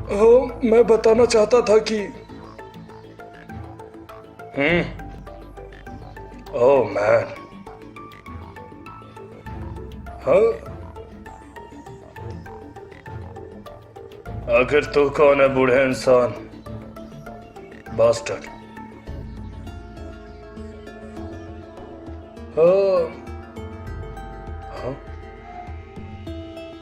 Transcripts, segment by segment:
मैं बताना चाहता था कि ओह मैन। हाँ, आखिर तू कौन है बूढ़े इंसान? बास्टर्ड। हाँ, हाँ,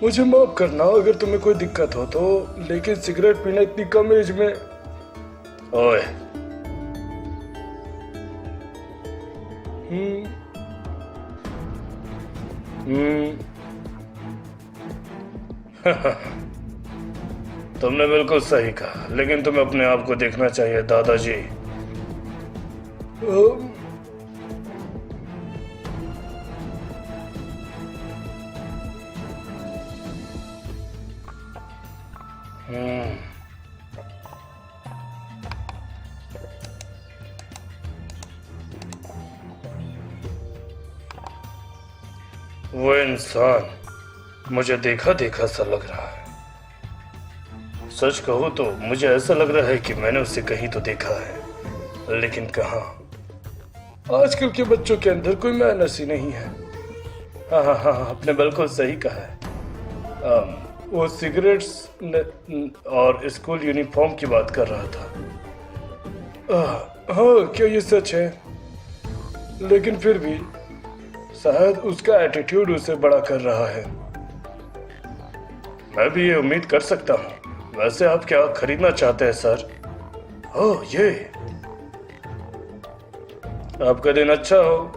मुझे माफ करना अगर तुम्हें कोई दिक्कत हो तो, लेकिन सिगरेट पीना इतनी कम एज में। ओए। हम्म। हम्म। तुमने बिल्कुल सही कहा, लेकिन तुम्हें अपने आप को देखना चाहिए दादाजी। हम्म। वो इंसान मुझे देखा देखा सा लग रहा है। सच कहूँ तो मुझे ऐसा लग रहा है कि मैंने उसे कहीं तो देखा है, लेकिन कहाँ। आजकल के बच्चों के अंदर कोई मैनर्स ही नहीं है। हाँ हाँ हाँ, आपने बिल्कुल सही कहा है। वो सिगरेट्स और स्कूल यूनिफॉर्म की बात कर रहा था। हाँ, क्या ये सच है? लेकिन फिर भी शायद उसका एटीट्यूड उसे बड़ा कर रहा है। मैं भी ये उम्मीद कर सकता हूँ। वैसे आप क्या खरीदना चाहते हैं सर? ओह, ये आपका दिन अच्छा हो।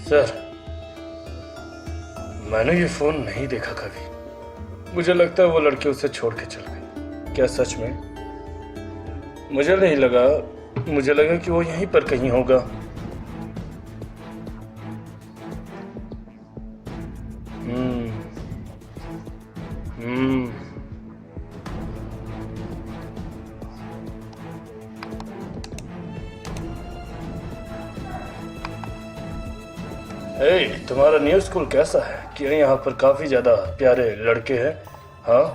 सर, मैंने ये फोन नहीं देखा कभी। मुझे लगता है वो लड़की उसे छोड़ के चल गई। क्या सच में? मुझे नहीं लगा। मुझे लगा कि वो यहीं पर कहीं होगा। हम्म। हम्म। तुम्हारा न्यू स्कूल कैसा है? क्या यहाँ पर काफी ज्यादा प्यारे लड़के हैं? हाँ,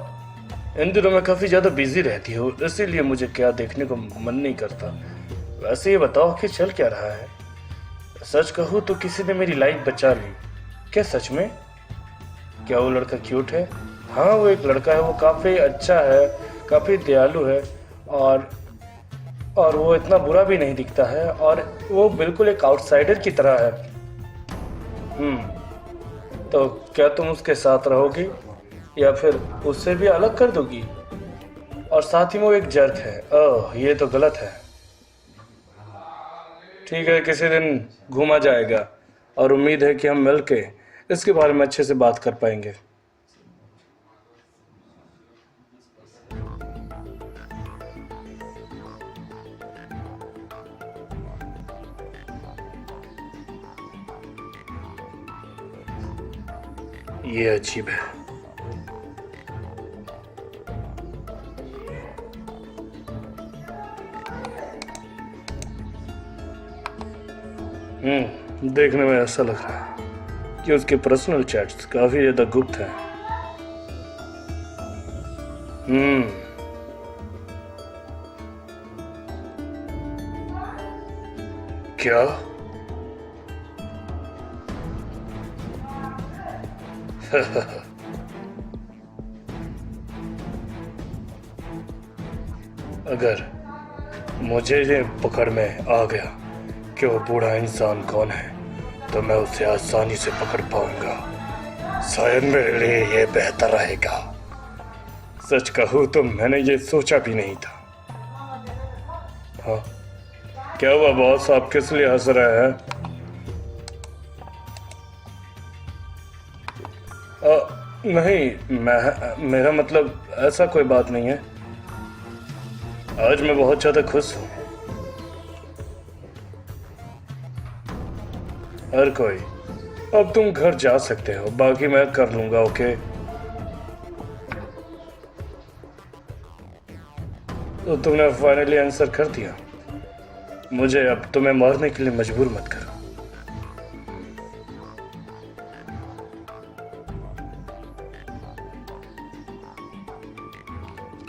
इन दिनों मैं काफी ज्यादा बिजी रहती हूँ, इसीलिए मुझे क्या देखने को मन नहीं करता। वैसे ये बताओ कि चल क्या रहा है? सच कहूँ तो किसी ने मेरी लाइफ बचा ली। क्या सच में? क्या वो लड़का क्यूट है? हाँ, वो एक लड़का है, वो काफी अच्छा है, काफी दयालु है, और और वो इतना बुरा भी नहीं दिखता है, और वो बिल्कुल एक आउटसाइडर की तरह है। तो क्या तुम उसके साथ रहोगी या फिर उससे भी अलग कर दोगी? और साथ ही में वो एक जर्क है। ओह, ये तो गलत है। ठीक है, किसी दिन घूमा जाएगा, और उम्मीद है कि हम मिलके इसके बारे में अच्छे से बात कर पाएंगे। ये अजीब है। देखने में ऐसा लग रहा है कि उसके पर्सनल चैट्स काफी ज्यादा गुप्त हैं। क्या? अगर मुझे ये पकड़ में आ गया कि वो बूढ़ा इंसान कौन है, तो मैं उसे आसानी से पकड़ पाऊंगा। शायद मेरे लिए ये बेहतर रहेगा। सच कहूँ तो मैंने ये सोचा भी नहीं था। हाँ, क्या हुआ बॉस? आप किस लिए हंस रहे हैं? नहीं, मेरा मतलब ऐसा कोई बात नहीं है। आज मैं बहुत ज्यादा खुश हूँ। हर कोई, अब तुम घर जा सकते हो, बाकी मैं कर लूंगा। ओके? तो तुमने फाइनली आंसर कर दिया। मुझे अब तुम्हें मारने के लिए मजबूर मत करो।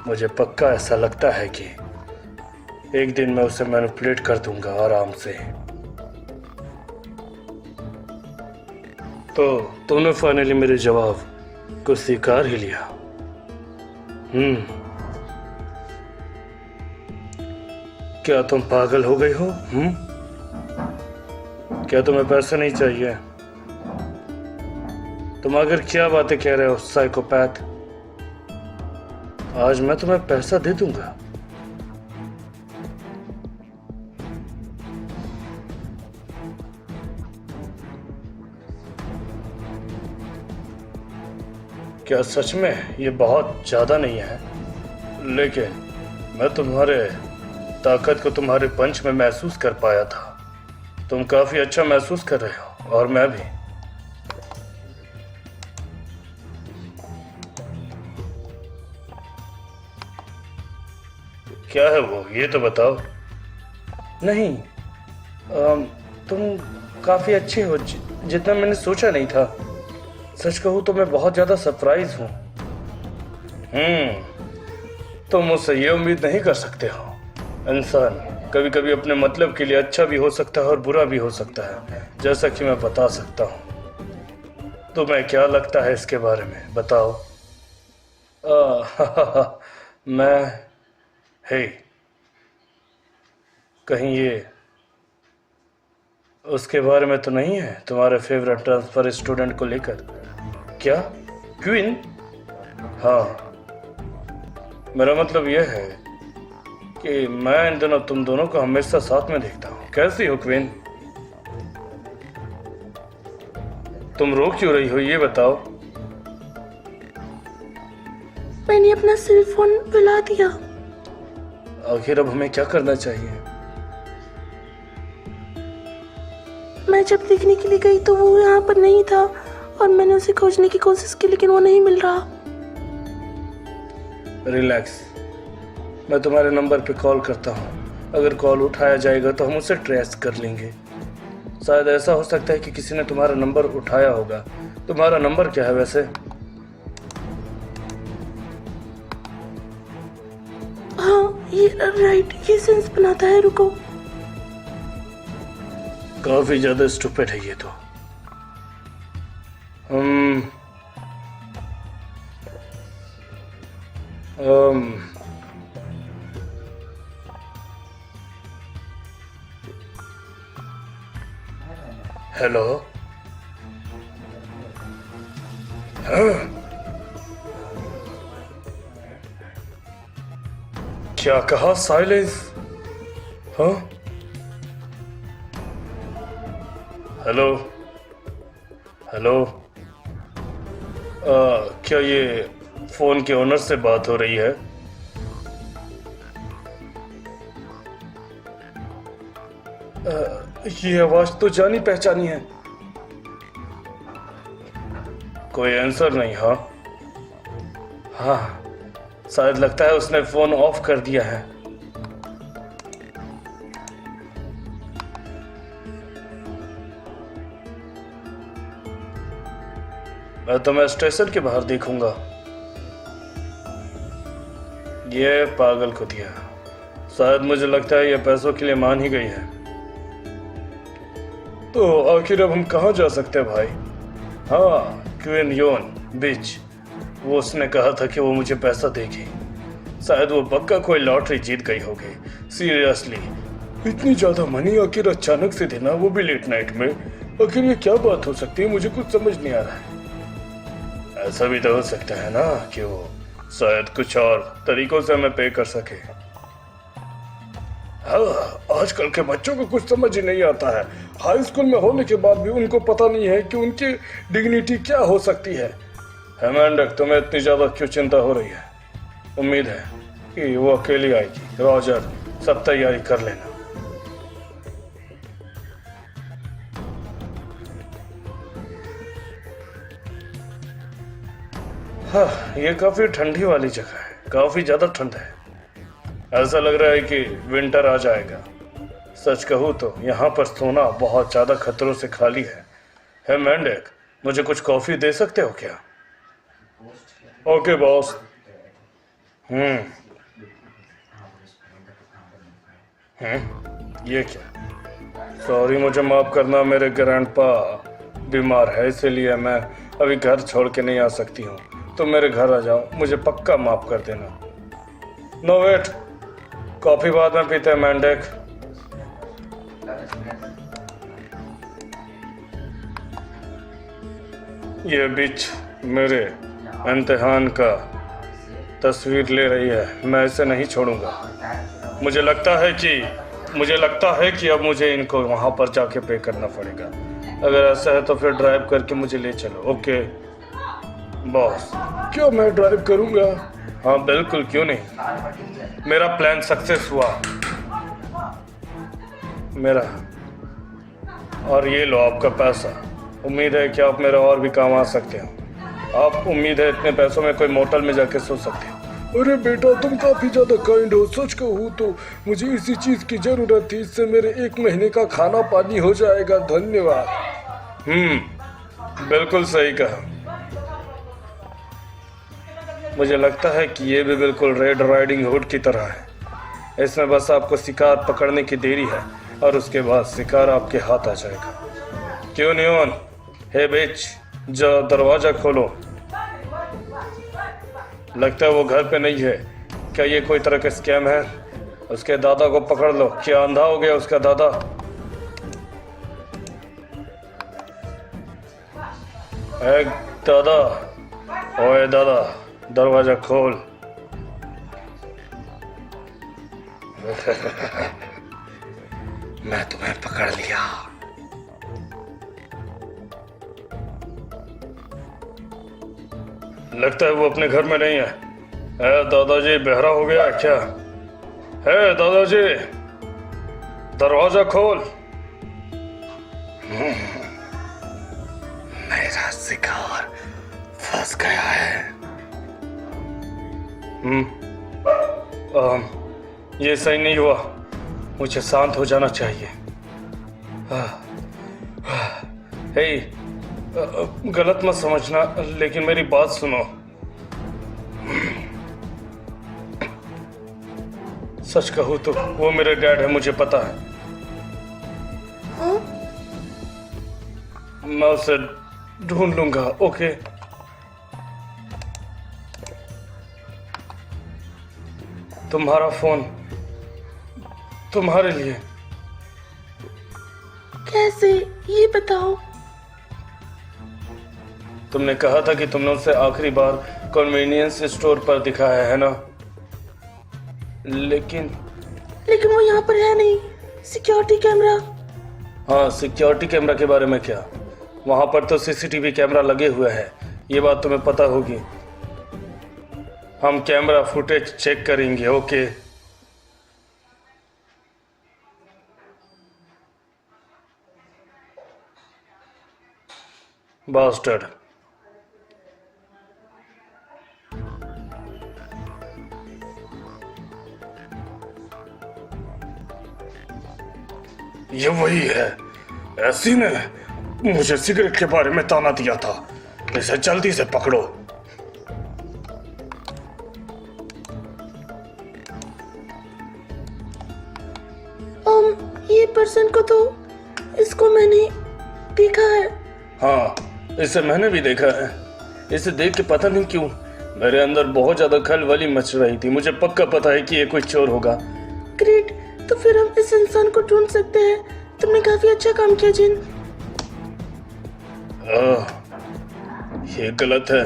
मुझे पक्का ऐसा लगता है कि एक दिन मैं उसे मैनिपुलेट कर दूंगा आराम से। तो तुमने फाइनली मेरे जवाब को स्वीकार ही लिया। क्या तुम पागल हो गई हो? क्या तुम्हें पैसे नहीं चाहिए? तुम आखिर क्या बातें कह रहे हो साइकोपैथ? आज मैं तुम्हें पैसा दे दूंगा। क्या सच में? ये बहुत ज्यादा नहीं है, लेकिन मैं तुम्हारे ताकत को तुम्हारे पंच में महसूस कर पाया था। तुम काफी अच्छा महसूस कर रहे हो और मैं भी। क्या है वो, ये तो बताओ। नहीं, तुम काफी अच्छे हो, जितना मैंने सोचा नहीं था। सच कहूँ तो मैं बहुत ज्यादा सरप्राइज हूँ। तुम मुझसे ये उम्मीद नहीं कर सकते हो। इंसान कभी कभी अपने मतलब के लिए अच्छा भी हो सकता है और बुरा भी हो सकता है, जैसा कि मैं बता सकता हूँ। तुम्हें क्या लगता है इसके बारे में, बताओ? मैं हे, कहीं ये उसके बारे में तो नहीं है, तुम्हारे फेवरेट ट्रांसफर स्टूडेंट को लेकर? क्या क्वीन? हाँ, मेरा मतलब यह है कि मैं इन दिनों तुम दोनों को हमेशा साथ में देखता हूँ। कैसी हो क्वीन? तुम रो क्यों रही हो, ये बताओ? मैंने अपना सेल फोन भुला दिया। आखिर अब हमें क्या करना चाहिए? मैं जब देखने के लिए गई तो वो यहाँ पर नहीं था और मैंने उसे खोजने की कोशिश की, लेकिन वो नहीं मिल रहा। रिलैक्स, मैं तुम्हारे नंबर पे कॉल करता हूँ। अगर कॉल उठाया जाएगा तो हम उसे ट्रेस कर लेंगे। शायद ऐसा हो सकता है कि किसी ने तुम्हारा नंबर उठाया होगा। तुम्हारा नंबर क्या है वैसे? हाँ, ये राइट, ये सेंस बनाता है। रुको, काफी ज्यादा स्टूपिड है ये तो। हेलो? हाँ? क्या कहा? साइलेंस? हाँ? हेलो? हेलो? क्या ये फोन के ओनर से बात हो रही है? ये आवाज तो जानी पहचानी है। कोई आंसर नहीं? हाँ हाँ, शायद लगता है उसने फोन ऑफ कर दिया है। तो मैं स्टेशन के बाहर देखूंगा। ये पागल को दिया, शायद मुझे लगता है ये पैसों के लिए मान ही गई है। तो आखिर अब हम कहाँ जा सकते हैं भाई? हाँ, क्वीन योन बीच। वो उसने कहा था कि वो मुझे पैसा देगी। शायद वो पक्का कोई लॉटरी जीत गई होगी। सीरियसली, इतनी ज्यादा मनी आखिर अचानक से देना, वो भी लेट नाइट में? आखिर ये क्या बात हो सकती है? मुझे कुछ समझ नहीं आ रहा है। ऐसा भी तो हो सकता है ना कि वो शायद कुछ और तरीकों से हमें पे कर सके। हाँ, आजकल के बच्चों को कुछ समझ ही नहीं आता है। हाई स्कूल में होने के बाद भी उनको पता नहीं है कि उनकी डिग्निटी क्या हो सकती है। हेमेंडक, तुम्हें इतनी ज्यादा क्यों चिंता हो रही है? उम्मीद है कि वो अकेली आएगी। रॉजर, सब तैयारी कर लेना। हाँ, ये काफी ठंडी वाली जगह है, काफी ज्यादा ठंड है। ऐसा लग रहा है कि विंटर आ जाएगा। सच कहूँ तो यहाँ पर सोना बहुत ज़्यादा खतरों से खाली है। है मेंढक, मुझे कुछ कॉफ़ी दे सकते हो क्या? Okay boss. ये क्या? सॉरी, मुझे माफ़ करना, मेरे ग्रैंडपा बीमार है, इसीलिए मैं अभी घर छोड़ के नहीं आ सकती हूँ। तुम मेरे घर आ जाओ, मुझे पक्का माफ़ कर देना। नो वेट, कॉफ़ी बाद में पीते हैं मेंढक। ये बिच मेरे इम्तिहान का तस्वीर ले रही है, मैं इसे नहीं छोड़ूंगा। मुझे लगता है कि अब मुझे इनको वहाँ पर जाके पे करना पड़ेगा। अगर ऐसा है तो फिर ड्राइव करके मुझे ले चलो। Okay boss. क्या मैं ड्राइव करूँगा? हाँ बिल्कुल, क्यों नहीं। मेरा प्लान सक्सेस हुआ मेरा। और ये लो आपका पैसा। उम्मीद है कि आप मेरा और भी काम आ सकते हो। आप उम्मीद है इतने पैसों में कोई मोटल में जाके सो सकते हो। अरे बेटा, तुम काफी ज्यादा काइंड हो। सच कहूँ तो मुझे इसी चीज की जरूरत थी, इससे मेरे 1 महीने का खाना पानी हो जाएगा। धन्यवाद। बिल्कुल सही कहा। मुझे लगता है कि ये भी बिल्कुल रेड राइडिंग हुड की तरह है। इसमें बस आपको शिकार पकड़ने की देरी है और उसके बाद शिकार आपके हाथ आ जाएगा। क्यों नियॉन? हे बिच, जो दरवाजा खोलो। लगता है वो घर पे नहीं है। क्या ये कोई तरह का स्कैम है? उसके दादा को पकड़ लो। क्या अंधा हो गया उसका दादा? दादा, ओए दादा, दरवाजा खोल। मैं तुम्हें पकड़ लिया। लगता है वो अपने घर में नहीं है। दादाजी बहरा हो गया क्या? है दादाजी, दरवाजा खोल। मेरा शिकार फंस गया है। ये सही नहीं हुआ। मुझे शांत हो जाना चाहिए। हे, गलत मत समझना, लेकिन मेरी बात सुनो। सच कहूँ तो वो मेरे डैड है, मुझे पता है। हाँ? मैं उसे ढूंढ लूंगा। ओके। तुम्हारा फोन तुम्हारे लिए। कैसे? ये बताओ। तुमने कहा था कि तुमने उसे आखिरी बार कन्वीनियंस स्टोर पर दिखाया है ना? लेकिन वो यहाँ पर है नहीं। Security camera. हाँ, सिक्योरिटी कैमरा के बारे में क्या? वहां पर तो सीसीटीवी कैमरा लगे हुए हैं, ये बात तुम्हें पता होगी। हम कैमरा फुटेज चेक करेंगे। ओके। बास्टर्ड। ये वही है। ऐसी ने मुझे सिगरेट के बारे में ताना दिया था। इसे जल्दी से पकड़ो। ये पर्सन को तो, इसको मैंने देखा है। हाँ, इसे मैंने भी देखा है। इसे देख के पता नहीं क्यों मेरे अंदर बहुत ज्यादा खलबली मच रही थी। मुझे पक्का पता है कि ये कोई चोर होगा। ग्रेट, तो फिर हम इस इंसान को ढूंढ सकते हैं। तुमने काफी अच्छा काम किया जिन। ये गलत है।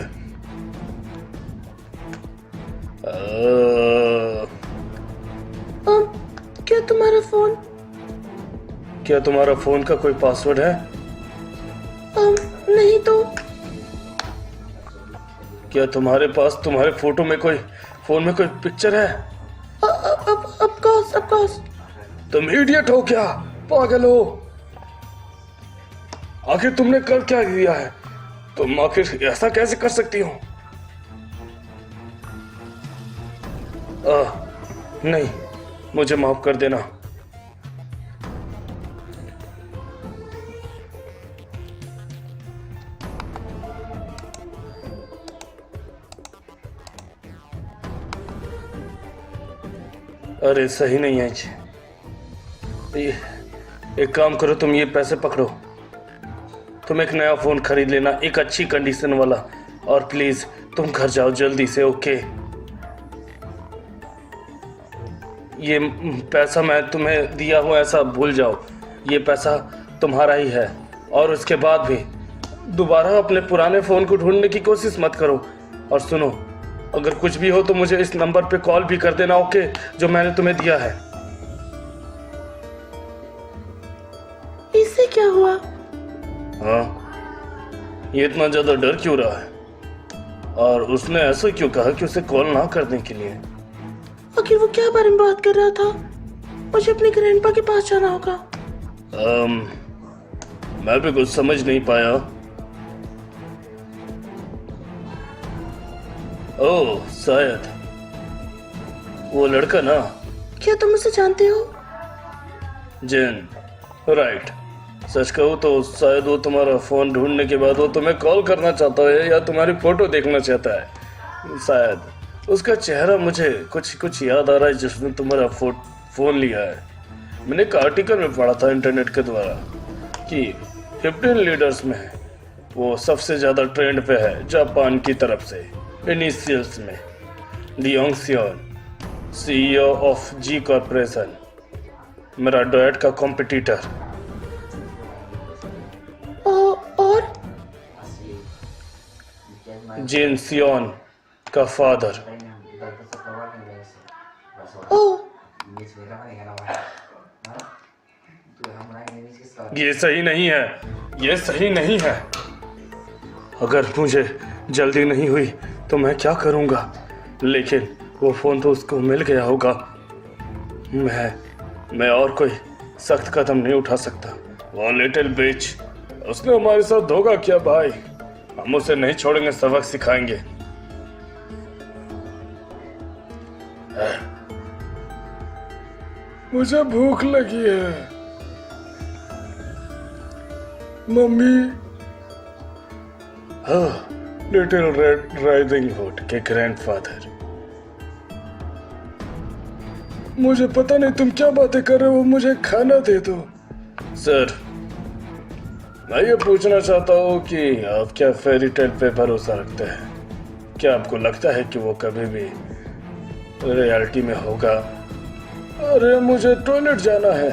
क्या तुम्हारा फोन का कोई पासवर्ड है? नहीं तो। क्या तुम्हारे पास तुम्हारे फोन में कोई पिक्चर है? Of course. तुम इडियट हो क्या? पागल हो? आखिर तुमने कर क्या दिया है? तुम आखिर ऐसा कैसे कर सकती हो? नहीं, मुझे माफ कर देना। अरे सही नहीं है ये। एक काम करो, तुम ये पैसे पकड़ो, तुम एक नया फ़ोन खरीद लेना, एक अच्छी कंडीशन वाला, और प्लीज़ तुम घर जाओ जल्दी से, ओके। ये पैसा मैं तुम्हें दिया हूँ ऐसा भूल जाओ, ये पैसा तुम्हारा ही है। और उसके बाद भी दोबारा अपने पुराने फ़ोन को ढूंढने की कोशिश मत करो। और सुनो, अगर कुछ भी हो तो मुझे इस नंबर पे कॉल भी कर देना, ओके, जो मैंने तुम्हें दिया है। इससे क्या हुआ? हाँ, ये इतना ज़्यादा डर क्यों रहा है? और उसने ऐसा क्यों कहा कि उसे कॉल ना करने के लिए? आखिर वो क्या बारे में बात कर रहा था? मुझे अपने ग्रैंडपा के पास जाना होगा। मैं भी कुछ समझ नहीं पाया। ओह, शायद वो लड़का ना। क्या तुम उसे जानते हो? जिन, राइट। सच कहूँ तो शायद वो तुम्हारा फोन ढूंढने के बाद वो तुम्हें कॉल करना चाहता है या तुम्हारी फोटो देखना चाहता है। शायद उसका चेहरा मुझे कुछ याद आ रहा है जिसने तुम्हारा फोन लिया है। मैंने एक आर्टिकल में पढ़ा था इंटरनेट के द्वारा कि 15 लीडर्स में वो सबसे ज़्यादा ट्रेंड पे है जापान की तरफ से। इनिशियल्स में लियोंग सियोन, CEO ऑफ जी कॉर्पोरेशन, मेरा डॉयट का कॉम्पिटिटर। और जिन सियोन का फादर। ओ, ये सही नहीं है, ये सही नहीं है। अगर मुझे जल्दी नहीं हुई तो मैं क्या करूँगा? लेकिन वो फ़ोन तो उसको मिल गया होगा। मैं और कोई सख्त कदम नहीं उठा सकता। वो लिटिल बिच, उसने हमारे साथ धोखा किया भाई। हम उसे नहीं छोड़ेंगे, सबक सिखाएंगे। मुझे भूख लगी है मम्मी। हाँ, लिटिल रेड राइडिंग हुड के ग्रैंडफादर। मुझे पता नहीं तुम क्या बातें कर रहे हो, मुझे खाना दे दो। सर, मैं ये पूछना चाहता हूँ कि आप क्या फेरी टेल पे भरोसा रखते हैं? क्या आपको लगता है कि वो कभी भी रियलिटी में होगा? अरे मुझे टॉयलेट जाना है।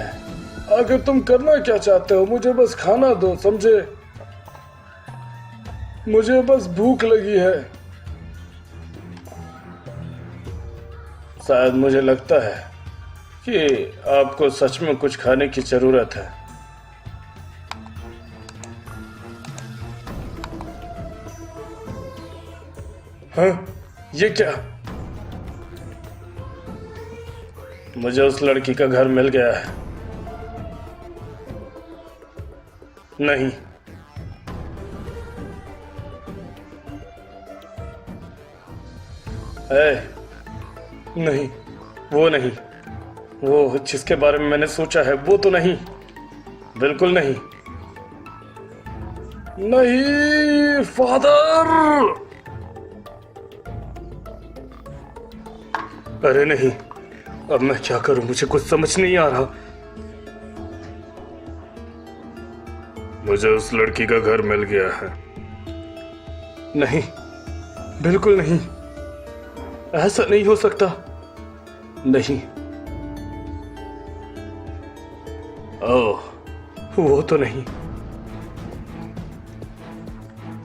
आखिर तुम करना क्या चाहते हो? मुझे बस खाना दो, समझे? मुझे बस भूख लगी है। शायद मुझे लगता है कि आपको सच में कुछ खाने की जरूरत है। हाँ, ये क्या? मुझे उस लड़की का घर मिल गया है। नहीं, नहीं, वो नहीं, वो जिसके बारे में मैंने सोचा है वो तो नहीं, बिल्कुल नहीं। नहीं फादर। अरे नहीं, अब मैं क्या करूं? मुझे कुछ समझ नहीं आ रहा। मुझे उस लड़की का घर मिल गया है। नहीं, बिल्कुल नहीं, ऐसा नहीं हो सकता। नहीं, ओह, वो तो नहीं।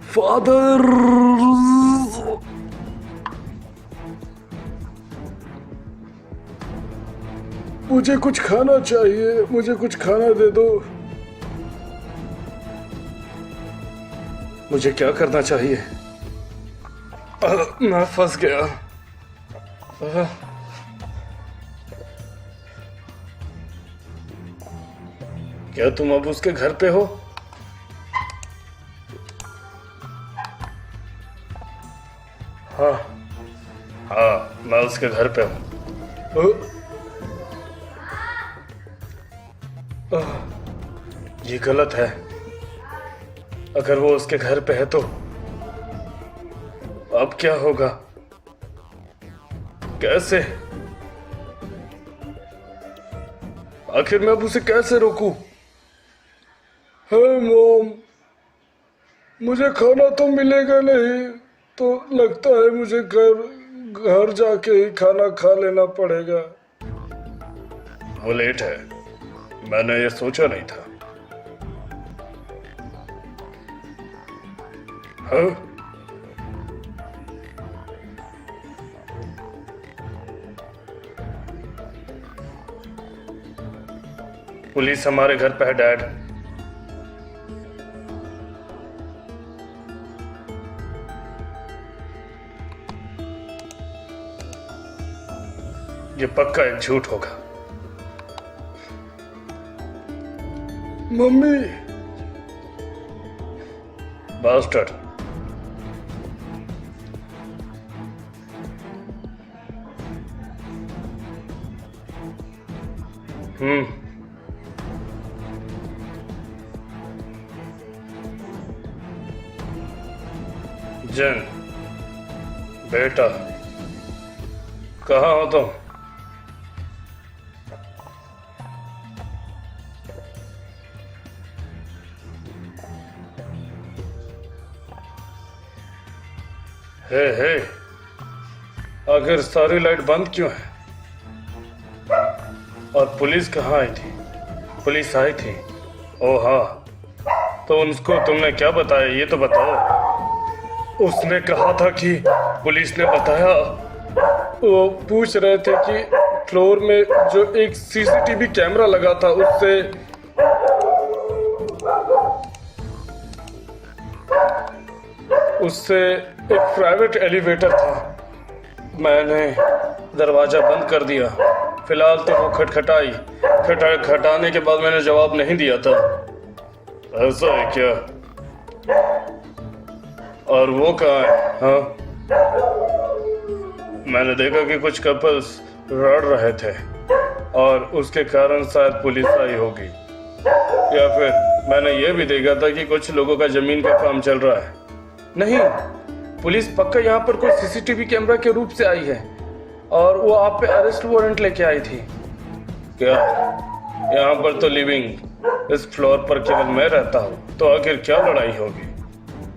फादर, मुझे कुछ खाना चाहिए, मुझे कुछ खाना दे दो। मुझे क्या करना चाहिए? मैं फंस गया। क्या तुम अब उसके घर पे हो? हाँ, हाँ, मैं उसके घर पे हूँ। ये गलत है। अगर वो उसके घर पे है तो अब क्या होगा? कैसे? आखिर मैं अब उसे कैसे रोकूं? हे मॉम, मुझे खाना तो मिलेगा नहीं, तो लगता है मुझे घर जाके ही खाना खा लेना पड़ेगा। वो लेट है, मैंने ये सोचा नहीं था। हाँ? पुलिस हमारे घर पे है डैड। ये पक्का एक झूठ होगा। Mummy, bastard. जन, बेटा, कहाँ हो तुम? हे, आखिर सारी लाइट बंद क्यों है? और पुलिस कहाँ आई थी? पुलिस आई थी? ओ हाँ, तो उसको तुमने क्या बताया ये तो बताओ। उसने कहा था कि पुलिस ने बताया, वो पूछ रहे थे कि फ्लोर में जो एक सीसीटीवी कैमरा लगा था उससे एक प्राइवेट एलिवेटर था। मैंने दरवाजा बंद कर दिया। फिलहाल तो वो खटखटाने के बाद मैंने जवाब नहीं दिया था। ऐसा है क्या? और वो कहाँ है? हाँ, मैंने देखा कि कुछ कपल्स लड़ रहे थे और उसके कारण शायद पुलिस आई होगी, या फिर मैंने ये भी देखा था कि कुछ लोगों का जमीन का काम चल रहा है। नहीं, पुलिस पक्का यहाँ पर कोई सीसीटीवी कैमरा के रूप से आई है और वो आप पे अरेस्ट वारंट लेके आई थी क्या? यहाँ पर तो लिविंग इस फ्लोर पर केवल मैं रहता हूँ, तो आखिर क्या लड़ाई होगी?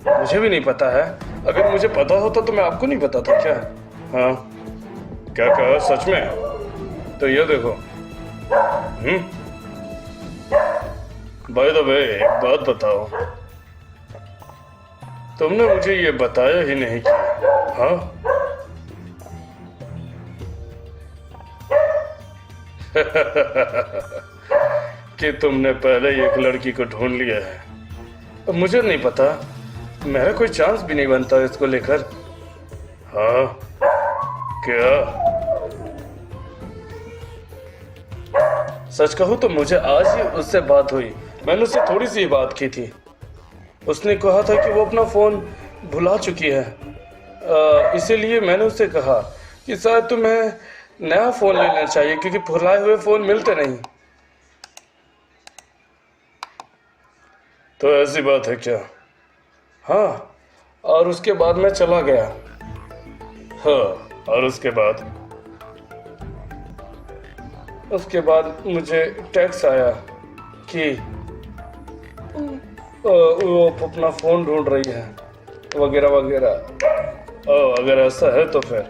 मुझे भी नहीं पता है। अगर मुझे पता होता तो मैं आपको नहीं बताता क्या? हाँ, क्या कहा? सच में? तो ये देखो। बाय द वे, एक बात बताओ, तुमने मुझे ये बताया ही नहीं कि हाँ कि तुमने पहले ही एक लड़की को ढूंढ लिया है। अब मुझे नहीं पता, मेरा कोई चांस भी नहीं बनता इसको लेकर। हाँ, क्या? सच कहूँ तो मुझे आज ही उससे बात हुई। मैंने उससे थोड़ी सी बात की थी। उसने कहा था कि वो अपना फ़ोन भुला चुकी है, इसीलिए मैंने उससे कहा कि शायद तुम्हें नया फ़ोन लेना चाहिए क्योंकि भुलाए हुए फ़ोन मिलते नहीं। तो ऐसी बात है क्या? हाँ, और उसके बाद मैं चला गया। हाँ, और उसके बाद मुझे टैक्स आया कि वो अपना फ़ोन ढूंढ रही है वगैरह वगैरह। अगर ऐसा है तो फिर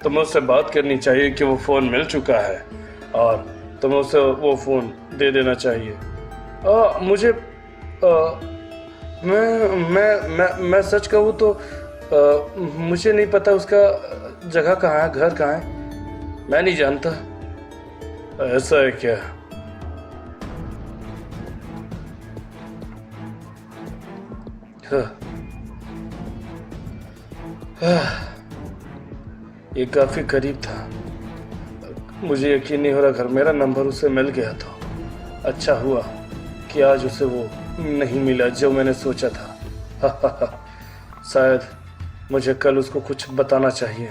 तुम्हें उससे बात करनी चाहिए कि वो फ़ोन मिल चुका है और तुम्हें उसे वो फ़ोन दे देना चाहिए। मुझे मैं सच कहूँ तो मुझे नहीं पता उसका जगह कहाँ है, घर कहाँ है, मैं नहीं जानता। ऐसा है क्या? ये काफी करीब था। मुझे यकीन नहीं हो रहा घर मेरा नंबर उसे मिल गया तो अच्छा हुआ कि आज उसे वो नहीं मिला जो मैंने सोचा था। शायद मुझे कल उसको कुछ बताना चाहिए।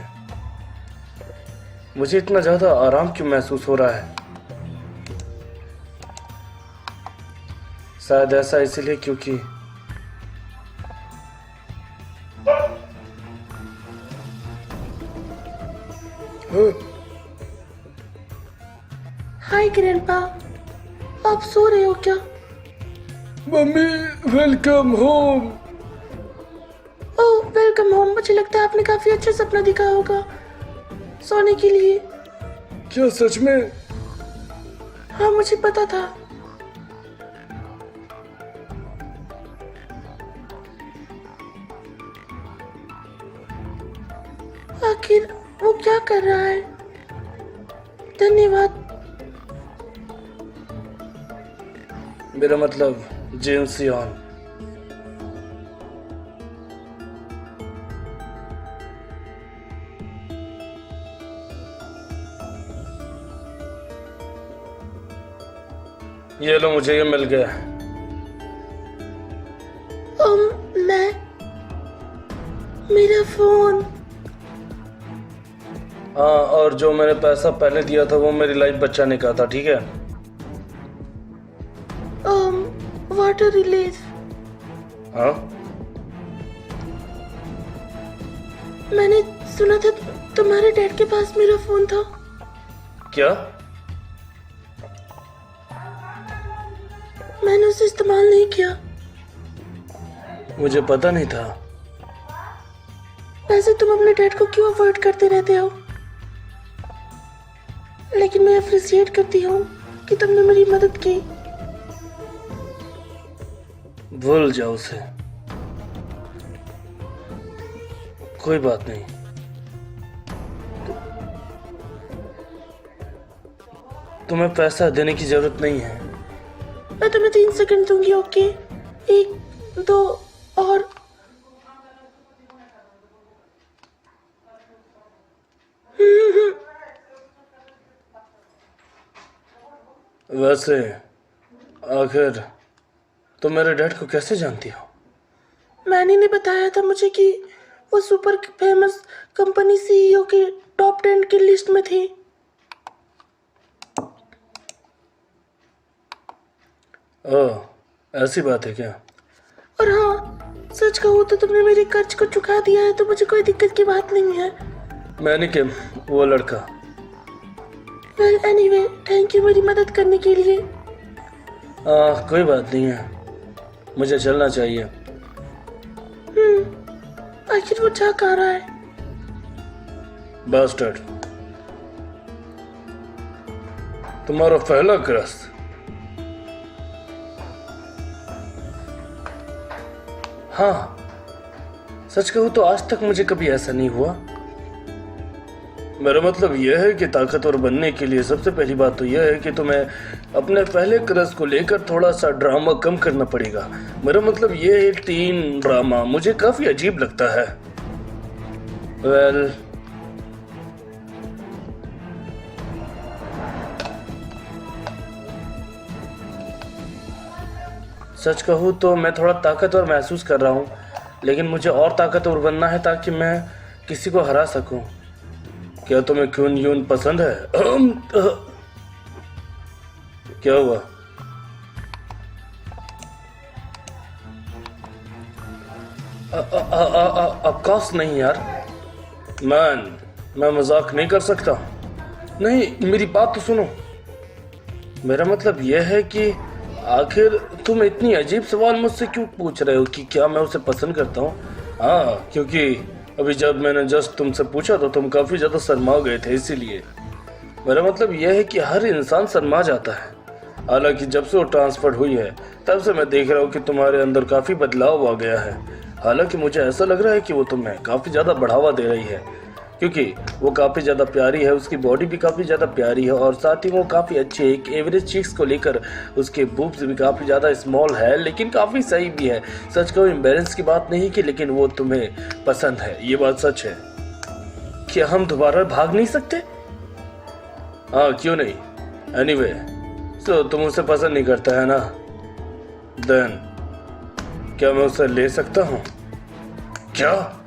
मुझे इतना ज्यादा आराम क्यों महसूस हो रहा है? शायद ऐसा इसलिए क्योंकि हाय ग्रैंडपा, आप सो रहे हो क्या? Mummy welcome home. Oh welcome home. मुझे लगता है आपने काफी अच्छा सपना देखा होगा सोने के लिए। क्या सच में? हाँ मुझे पता था। आखिर वो क्या कर रहा है? धन्यवाद। मेरा मतलब जेम्स यॉन। ये लो, मुझे ये मिल गया। मेरा फोन। हाँ, और जो मैंने पैसा पहले दिया था वो मेरी लाइफ बचाने का था, ठीक है? Water release. हाँ, मैंने सुना था तुम्हारे डैड के पास मेरा फोन था। क्या? मैंने उसे इस्तेमाल नहीं किया। मुझे पता नहीं था। वैसे तुम अपने डैड को क्यों अवॉइड करते रहते हो? लेकिन मैं अप्रिशिएट करती हूँ कि तुमने मेरी मदद की। भूल जाओ उसे, कोई बात नहीं। तुम्हें पैसा देने की जरूरत नहीं है। मैं तुम्हें 3 सेकंड दूंगी, ओके? 1, 2 और। वैसे आखिर तुम मेरे डैड को कैसे जानती हो? मैंने नहीं बताया था मुझे कि वो सुपर फेमस कंपनी सीईओ के टॉप 10 की लिस्ट में थे। ओह, ऐसी बात है क्या? और हाँ, सच कहूँ तो तुमने मेरे कर्ज को चुका दिया है, तो मुझे कोई दिक्कत की बात नहीं है। मैंने क्या, वो लड़का। वेल एनीवे, थैंक यू मेरी मदद करने के लिए। कोई बात नहीं है, मुझे चलना चाहिए। आखिर वो जा कहाँ रहा है? बास्टर्ड, तुम्हारा पहला क्रश। हाँ, सच कहूँ तो आज तक मुझे कभी ऐसा नहीं हुआ। मेरा मतलब यह है कि ताकतवर बनने के लिए सबसे पहली बात तो यह है कि तुम्हें अपने पहले क्रश को लेकर थोड़ा सा ड्रामा कम करना पड़ेगा। मेरा मतलब यह है, टीन ड्रामा मुझे काफी अजीब लगता है। वेल, सच कहूँ तो मैं थोड़ा ताकतवर महसूस कर रहा हूँ, लेकिन मुझे और ताकतवर बनना है ताकि मैं किसी को हरा सकूं। क्या तुम्हें क्यून यून पसंद है? क्या हुआ? ऑफकोर्स नहीं यार, मैं मजाक नहीं कर सकता। नहीं, मेरी बात तो सुनो। मेरा मतलब यह है कि आखिर तुम इतनी अजीब सवाल मुझसे क्यों पूछ रहे हो कि क्या मैं उसे पसंद करता हूँ? हाँ, क्योंकि अभी जब मैंने जस्ट तुमसे पूछा तो तुम काफी ज्यादा शर्मा गए थे, इसीलिए। मेरा मतलब यह है कि हर इंसान शर्मा जाता है। हालांकि जब से वो ट्रांसफर हुई है तब से मैं देख रहा हूँ कि तुम्हारे अंदर काफी बदलाव आ गया है। हालांकि मुझे ऐसा लग रहा है कि वो तुम्हें काफी ज्यादा बढ़ावा दे रही है, क्योंकि वो काफ़ी ज़्यादा प्यारी है, उसकी बॉडी भी काफ़ी ज़्यादा प्यारी है और साथ ही वो काफ़ी अच्छी है। एक एवरेज चिक्स को लेकर उसके बूब्स भी काफ़ी ज़्यादा स्मॉल है, लेकिन काफ़ी सही भी है। सच कहूँ, एम्बेरेंस की बात नहीं कि, लेकिन वो तुम्हें पसंद है, ये बात सच है। क्या हम दोबारा भाग नहीं सकते? हाँ, क्यों नहीं। एनीवे, सो तुम उसे पसंद नहीं करता है ना? देन क्या मैं उसे ले सकता हूँ? क्या?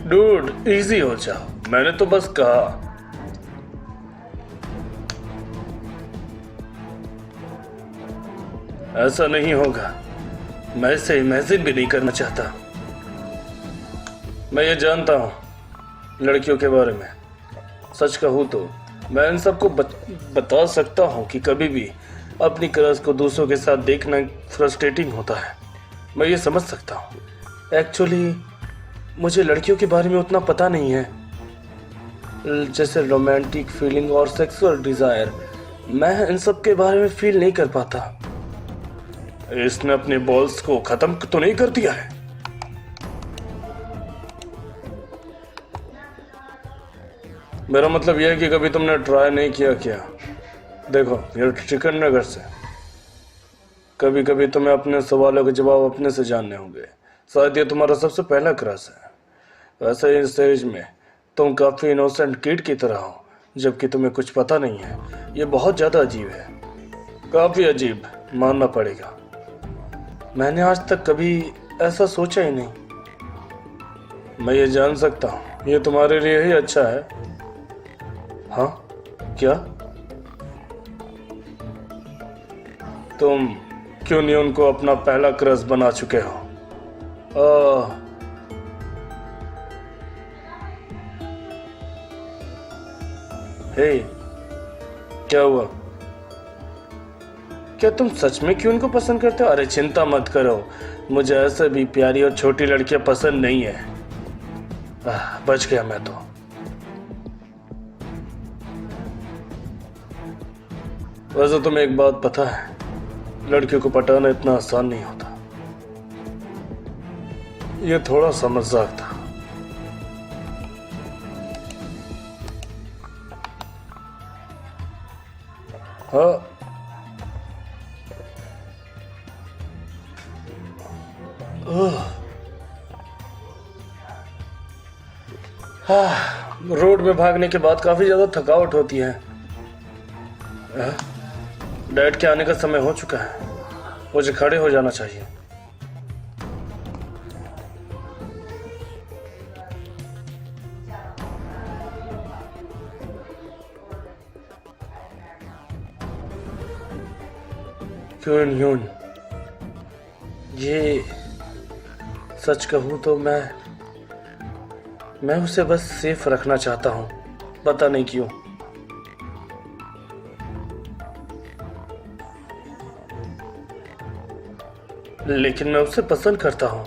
डूड, इजी हो जाओ, मैंने तो बस कहा। ऐसा नहीं होगा, मैं इसे इमेजिन भी नहीं करना चाहता। मैं ये जानता हूँ लड़कियों के बारे में। सच कहूँ तो मैं इन सबको बता सकता हूँ कि कभी भी अपनी क्रश को दूसरों के साथ देखना फ्रस्ट्रेटिंग होता है। मैं ये समझ सकता हूँ। एक्चुअली मुझे लड़कियों के बारे में उतना पता नहीं है, जैसे रोमांटिक फीलिंग और सेक्सुअल डिजायर। मैं इन सब के बारे में फील नहीं कर पाता। इसने अपने बॉल्स को खत्म तो नहीं कर दिया है? मेरा मतलब यह है कि कभी तुमने ट्राई नहीं किया क्या? देखो ये चिकन नगर से कभी कभी तुम्हें अपने सवालों के जवाब अपने से जानने होंगे। शायद ये तुम्हारा सबसे पहला क्रश है। वैसे इस स्टेज में तुम काफ़ी इनोसेंट किड की तरह हो, जबकि तुम्हें कुछ पता नहीं है। ये बहुत ज़्यादा अजीब है, काफ़ी अजीब मानना पड़ेगा। मैंने आज तक कभी ऐसा सोचा ही नहीं। मैं ये जान सकता हूँ ये तुम्हारे लिए ही अच्छा है? हाँ क्या? तुम क्यों नहीं उनको अपना पहला क्रश बना चुके हो? हे, क्या हुआ? क्या तुम सच में क्यों उनको पसंद करते हो? अरे चिंता मत करो, मुझे ऐसे भी प्यारी और छोटी लड़कियां पसंद नहीं है। बच गया मैं तो। वैसे तुम्हें एक बात पता है, लड़कियों को पटाना इतना आसान नहीं होता। ये थोड़ा सा मजाक था। हाँ रोड में भागने के बाद काफी ज्यादा थकावट होती है। डैड के आने का समय हो चुका है, मुझे खड़े हो जाना चाहिए। क्यों यून, ये सच कहूँ तो मैं उसे बस सेफ रखना चाहता हूँ, पता नहीं क्यों। लेकिन मैं उसे पसंद करता हूँ।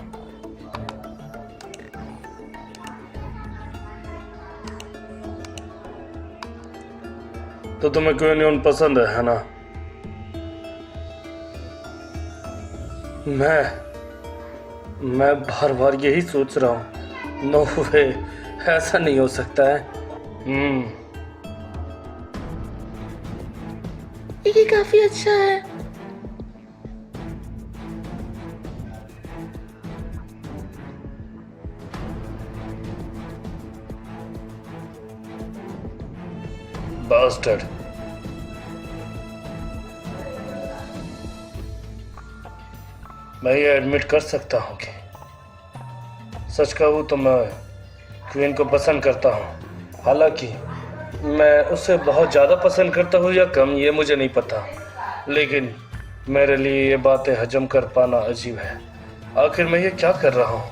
तो तुम्हें क्यों पसंद है ना? मैं बार बार यही सोच रहा हूँ। नो वे, ऐसा नहीं हो सकता है। ये काफी अच्छा है। बास्टर्ड। मैं ये एडमिट कर सकता हूँ कि सच कहूँ तो मैं क्वीन को पसंद करता हूँ। हालांकि मैं उसे बहुत ज़्यादा पसंद करता हूँ या कम, ये मुझे नहीं पता, लेकिन मेरे लिए ये बातें हजम कर पाना अजीब है। आखिर मैं ये क्या कर रहा हूँ?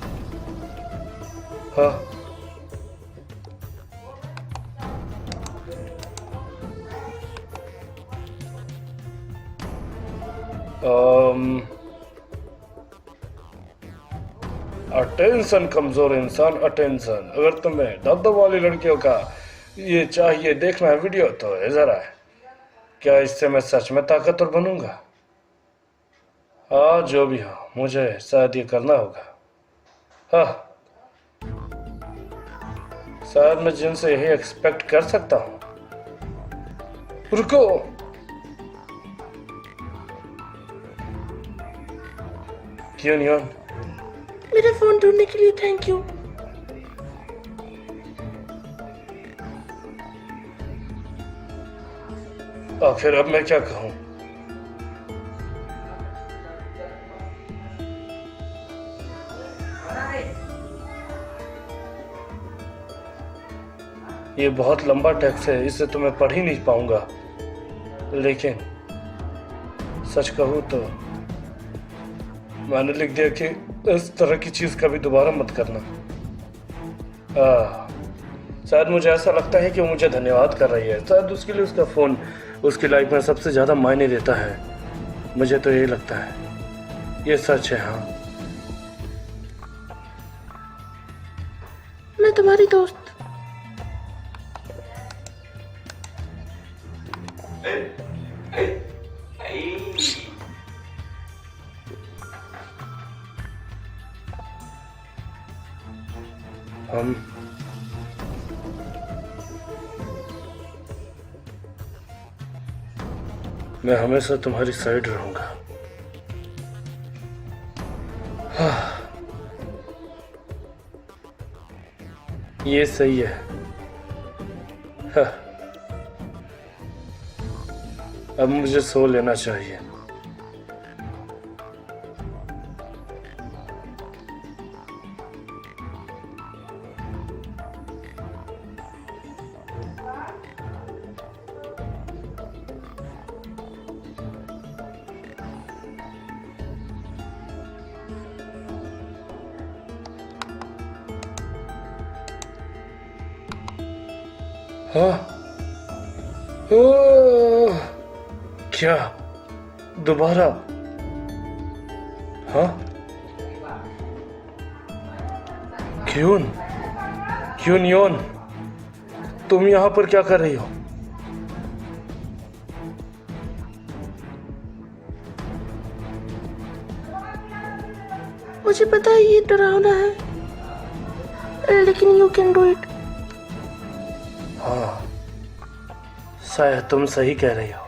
हाँ, अटेंशन कमजोर इंसान, अटेंशन। अगर तुम्हें दबदब वाली लड़कियों का ये चाहिए देखना है वीडियो तो इधर है। क्या इससे मैं सच में ताकतवर बनूंगा? हाँ जो भी हो, मुझे शायद ये करना होगा। हाँ, शायद मैं जिनसे यही एक्सपेक्ट कर सकता हूँ। रुको, क्यों नहीं? मेरा फोन ढूंढने के लिए थैंक यू। आखिर अब मैं क्या कहूँ? ये बहुत लंबा टेक्स्ट है, इसे तो मैं पढ़ ही नहीं पाऊंगा। लेकिन सच कहूँ तो मैंने लिख दिया कि इस तरह की चीज कभी दोबारा मत करना। शायद मुझे ऐसा लगता है कि वो मुझे धन्यवाद कर रही है। शायद उसके लिए उसका फ़ोन उसकी लाइफ में सबसे ज़्यादा मायने देता है। मुझे तो यही लगता है। ये सच है। हाँ, मैं तुम्हारी दोस्त। हम मैं हमेशा तुम्हारी साइड रहूंगा। ये सही है। हाँ, अब मुझे सो लेना चाहिए। हाँ, ओह, क्या दोबारा? हाँ, क्यून क्यून योन, तुम यहाँ पर क्या कर रही हो? मुझे पता है ये डरावना है, लेकिन यू कैन डू इट। हाँ, शायद तुम सही कह रही हो।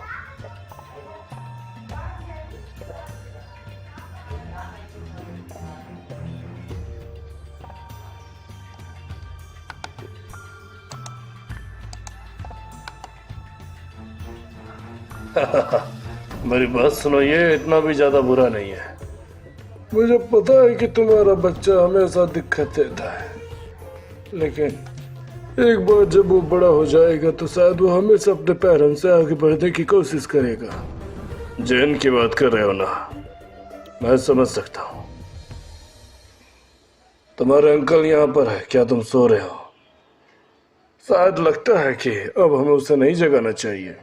मेरी बात सुनो, ये इतना भी ज्यादा बुरा नहीं है। मुझे पता है कि तुम्हारा बच्चा हमेशा दिक्कत देता है, लेकिन एक बार जब वो बड़ा हो जाएगा तो शायद वो हमेशा अपने पैरों से आगे बढ़ने की कोशिश करेगा। जैन की बात कर रहे हो ना, मैं समझ सकता हूँ। तुम्हारे अंकल यहाँ पर है क्या? तुम सो रहे हो? शायद लगता है कि अब हमें उसे नहीं जगाना चाहिए।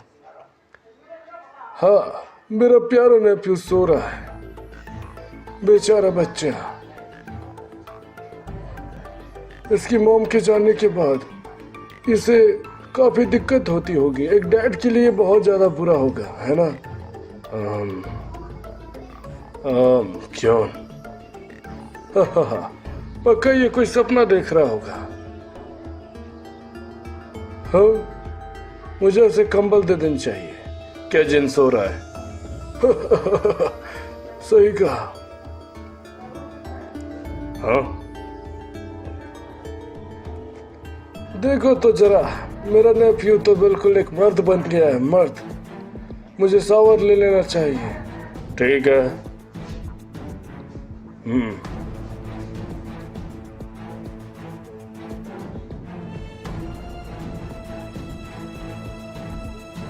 हाँ, मेरा प्यारा नेफ्यू सो रहा है। बेचारा बच्चा। इसकी मॉम के जाने के बाद इसे काफी दिक्कत होती होगी। एक डैड के लिए बहुत ज्यादा बुरा होगा, है ना? क्यों? पक्का ये कोई सपना देख रहा होगा। हाँ, मुझे उसे कंबल दे देनी चाहिए। क्या जिन सो रहा है? सही कहा। हाँ, देखो तो जरा, मेरा नेफ्यू तो बिल्कुल एक मर्द बन गया है। मर्द। मुझे शावर ले लेना चाहिए। ठीक है।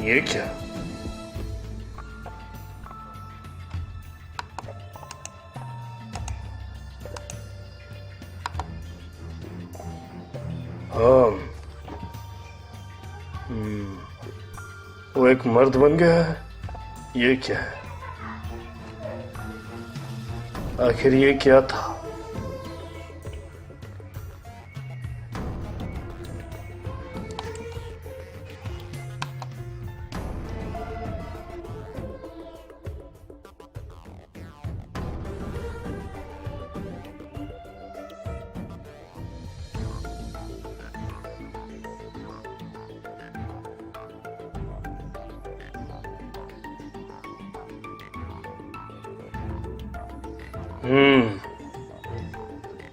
ये क्या? हाँ, वो एक मर्द बन गया है। ये क्या है? आखिर ये क्या था?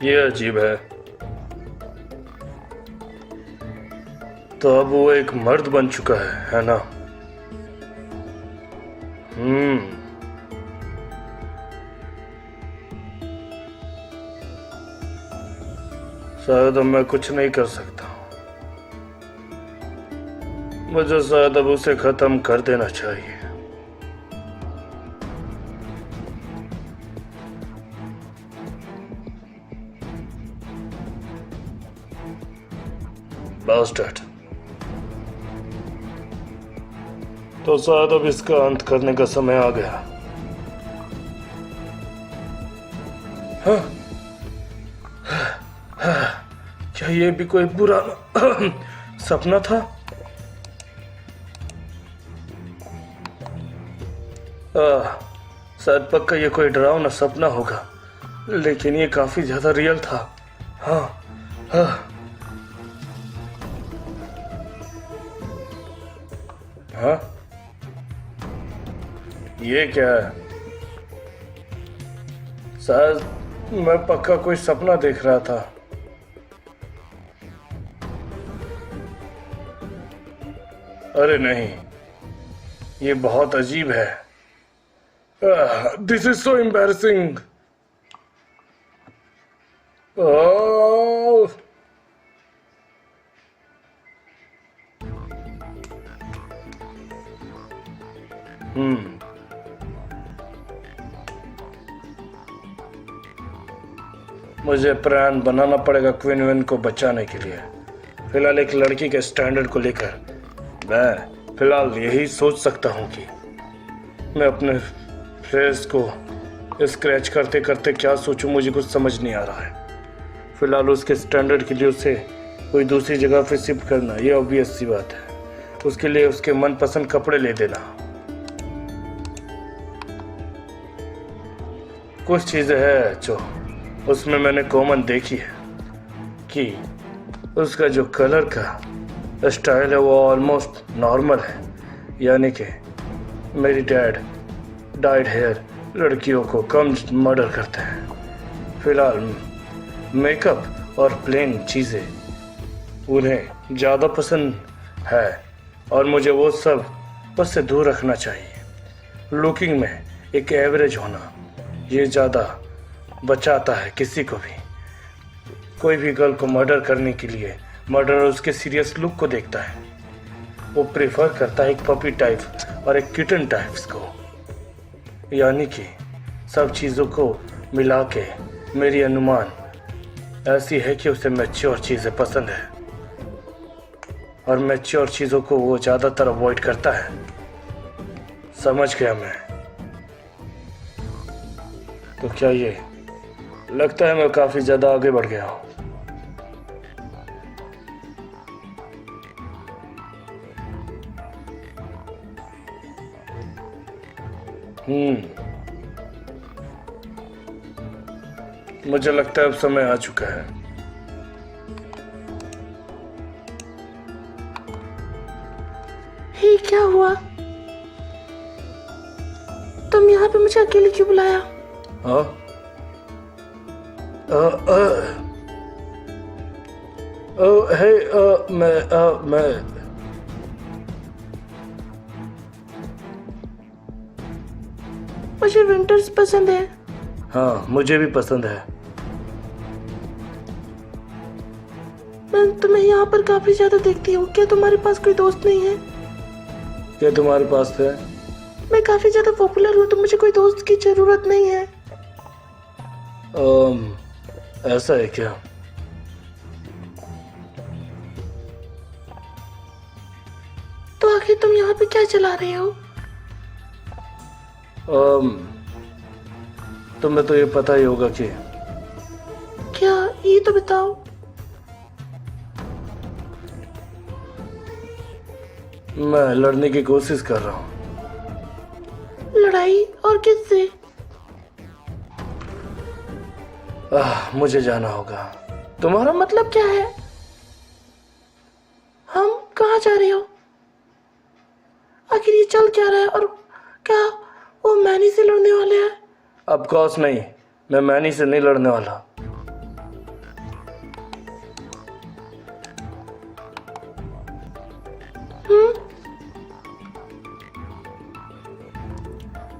ये अजीब है। तो अब वो एक मर्द बन चुका है ना? शायद अब मैं कुछ नहीं कर सकता। मुझे शायद अब उसे खत्म कर देना चाहिए। बास्टर्ड। तो शायद अब इसका अंत करने का समय आ गया। हाँ? क्या ये भी कोई बुरा सपना था? शायद पक्का ये कोई डरावना सपना होगा, लेकिन ये काफी ज्यादा रियल था। हाँ, हाँ, हाँ, ये क्या है? शायद मैं पक्का कोई सपना देख रहा था। अरे नहीं, ये बहुत अजीब है। This is so embarrassing. मुझे प्लान बनाना पड़ेगा क्वीन विन को बचाने के लिए। फिलहाल एक लड़की के स्टैंडर्ड को लेकर मैं फिलहाल यही सोच सकता हूँ कि मैं अपने फेस को स्क्रैच करते करते क्या सोचूं, मुझे कुछ समझ नहीं आ रहा है। फिलहाल उसके स्टैंडर्ड के लिए उसे कोई दूसरी जगह पे शिफ्ट करना ये ऑब्वियस सी बात है। उसके लिए उसके मनपसंद कपड़े ले देना। कुछ चीज़ें हैं जो उसमें मैंने कॉमन देखी है कि उसका जो कलर का स्टाइल है वो ऑलमोस्ट नॉर्मल है, यानी कि मेरी डैड डाइड हेयर लड़कियों को कम मर्डर करते हैं। फिलहाल मेकअप और प्लेन चीज़ें उन्हें ज़्यादा पसंद है और मुझे वो सब उससे दूर रखना चाहिए। लुकिंग में एक एवरेज होना ये ज़्यादा बचाता है किसी को भी। कोई भी गर्ल को मर्डर करने के लिए मर्डर उसके सीरियस लुक को देखता है। वो प्रेफर करता है एक पपी टाइप और एक किटन टाइप्स को, यानी कि सब चीज़ों को मिला के मेरी अनुमान ऐसी है कि उसे मैच्योर चीज़ें पसंद है और मैच्योर चीज़ों को वो ज़्यादातर अवॉइड करता है। समझ गया मैं। तो क्या ये लगता है मैं काफ़ी ज़्यादा आगे बढ़ गया हूँ? मुझे लगता है अब समय आ चुका है। हे, क्या हुआ? तुम यहाँ पे मुझे अकेले क्यों बुलाया? हाँ? मैं मुझे विंटर्स पसंद है। हाँ, मुझे भी पसंद है। मैं तुम्हें यहाँ पर काफी ज्यादा देखती हूँ। क्या तुम्हारे पास कोई दोस्त नहीं है? क्या तुम्हारे पास है? मैं काफी ज्यादा पॉपुलर हूँ तो मुझे कोई दोस्त की जरूरत नहीं है। ऐसा है क्या? तो आखिर तुम यहाँ पे क्या चला रहे हो? तुम्हें तो ये पता ही होगा कि क्या, ये तो बताओ। मैं लड़ने की कोशिश कर रहा हूँ। लड़ाई? और किससे? मुझे जाना होगा। तुम्हारा मतलब क्या है? हम कहाँ जा रहे हो? आखिर ये चल क्या रहा है? और क्या वो मैनी से लड़ने वाले हैं? ऑफ कोर्स नहीं, मैं मैनी से नहीं लड़ने वाला।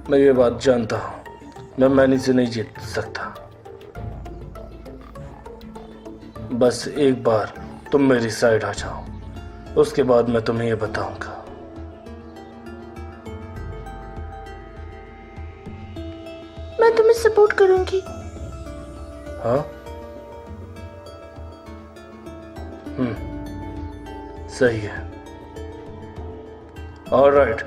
मैं ये बात जानता हूँ, मैं मैनी से नहीं जीत सकता। बस एक बार तुम मेरी साइड आ जाओ, उसके बाद मैं तुम्हें ये बताऊंगा। मैं तुम्हें सपोर्ट करूंगी। हाँ? सही है। ऑलराइट।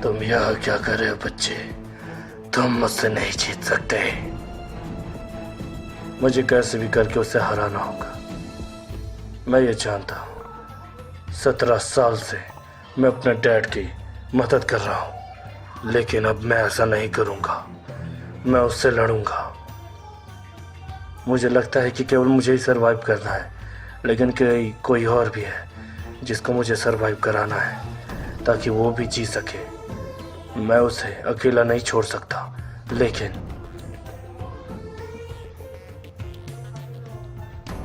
तुम यहाँ क्या कर रहे हो बच्चे? तुम मुझसे नहीं जीत सकते। मुझे कैसे भी करके उसे हराना होगा। मैं ये जानता हूँ 17 साल से मैं अपने डैड की मदद कर रहा हूँ, लेकिन अब मैं ऐसा नहीं करूँगा। मैं उससे लड़ूंगा। मुझे लगता है कि केवल मुझे ही सरवाइव करना है, लेकिन कोई और भी है जिसको मुझे सरवाइव कराना है ताकि वो भी जी सके। मैं उसे अकेला नहीं छोड़ सकता, लेकिन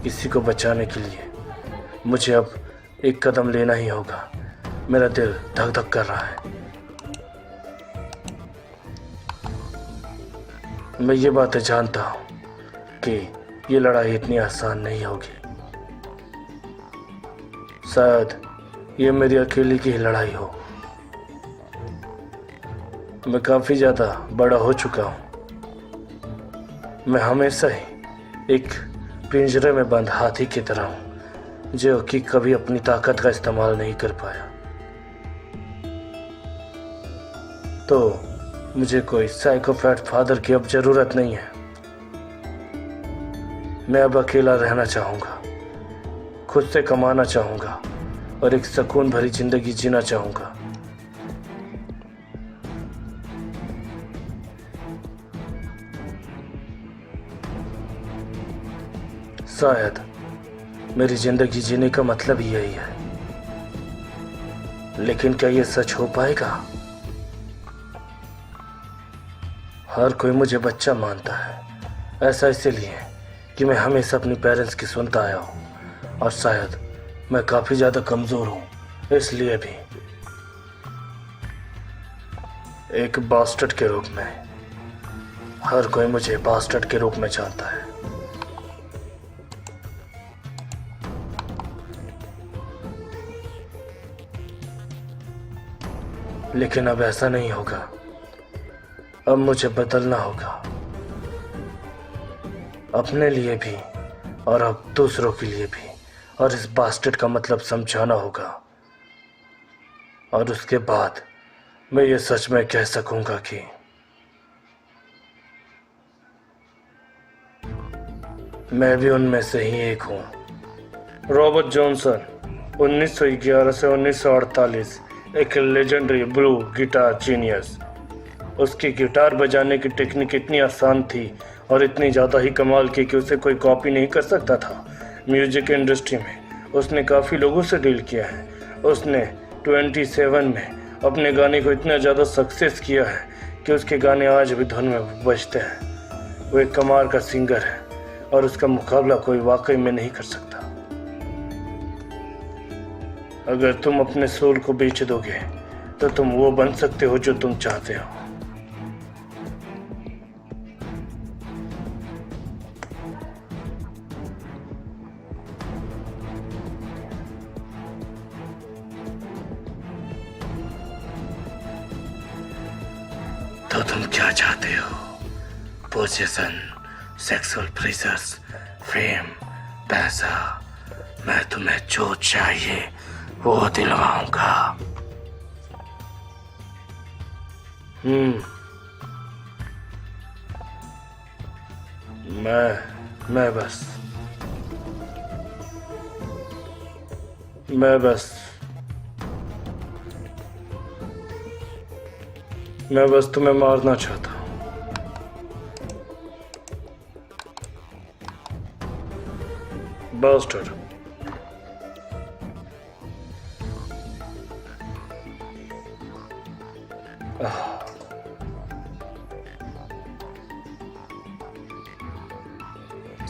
किसी को बचाने के लिए मुझे अब एक कदम लेना ही होगा। मेरा दिल धक धक कर रहा है। मैं ये बातें जानता हूँ कि ये लड़ाई इतनी आसान नहीं होगी। शायद ये मेरी अकेले की ही लड़ाई हो। मैं काफ़ी ज़्यादा बड़ा हो चुका हूँ। मैं हमेशा ही एक पिंजरे में बंद हाथी की तरह हूँ जो कि कभी अपनी ताकत का इस्तेमाल नहीं कर पाया। तो मुझे कोई साइकोपैथ फादर की अब ज़रूरत नहीं है। मैं अब अकेला रहना चाहूँगा, खुद से कमाना चाहूँगा और एक सुकून भरी ज़िंदगी जीना चाहूँगा। शायद मेरी ज़िंदगी जीने का मतलब ही यही है, लेकिन क्या ये सच हो पाएगा? हर कोई मुझे बच्चा मानता है, ऐसा इसलिए कि मैं हमेशा अपनी पेरेंट्स की सुनता आया हूँ, और शायद मैं काफ़ी ज़्यादा कमज़ोर हूँ, इसलिए भी एक बास्टर्ड के रूप में हर कोई मुझे बास्टर्ड के रूप में जानता है। लेकिन अब ऐसा नहीं होगा। अब मुझे बदलना होगा, अपने लिए भी और अब दूसरों के लिए भी, और इस बास्टर्ड का मतलब समझाना होगा। और उसके बाद मैं ये सच में कह सकूंगा कि मैं भी उनमें से ही एक हूँ। रॉबर्ट जॉनसन 1911 से 1948 एक लेजेंडरी ब्लू गिटार जीनियस। उसकी गिटार बजाने की टेक्निक इतनी आसान थी और इतनी ज़्यादा ही कमाल की कि उसे कोई कॉपी नहीं कर सकता था। म्यूजिक इंडस्ट्री में उसने काफ़ी लोगों से डील किया है। उसने 27 में अपने गाने को इतना ज़्यादा सक्सेस किया है कि उसके गाने आज भी धुन में बजते हैं। वो एक कमाल का सिंगर है और उसका मुकाबला कोई वाकई में नहीं कर सकता। अगर तुम अपने सोल को बेच दोगे तो तुम वो बन सकते हो जो तुम चाहते हो। तो तुम क्या चाहते हो? पोजीशन, सेक्सुअल प्रेशर्स, फेम, पैसा? मैं तुम्हें जो चाहिए वो दिलवाऊंगा। मैं बस तुम्हें मारना चाहता हूँ। बास्टर्ड।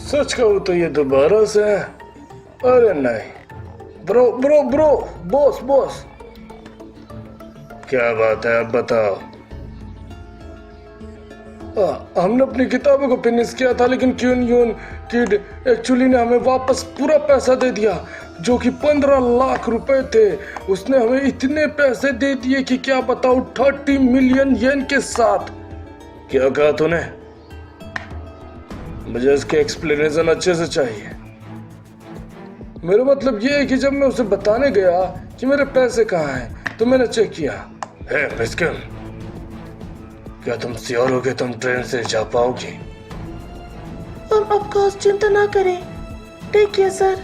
सच कहूँ तो ये दोबारा से है? अरे नहीं ब्रो ब्रो ब्रो, बॉस क्या बात है, अब बताओ। हमने अपनी किताबों को फिनिश किया था, लेकिन क्यून यून किड एक्चुअली ने हमें वापस पूरा पैसा दे दिया। जो कि 15 लाख रुपए थे, उसने हमें इतने पैसे दे दिए कि क्या बताऊं, 30 मिलियन येन के साथ। क्या कहा तूने? मुझे इसके एक्सप्लेनेशन अच्छे से चाहिए। मेरा मतलब ये है कि जब मैं उसे बताने गया कि मेरे पैसे कहाँ हैं, तो मैंने चेक किया। हे मिस्किन, क्या तुम श्योर हो कि तुम ट्रेन से जा पाओगी? ऑफ कोर्स, चिंता ना करें। Take care sir.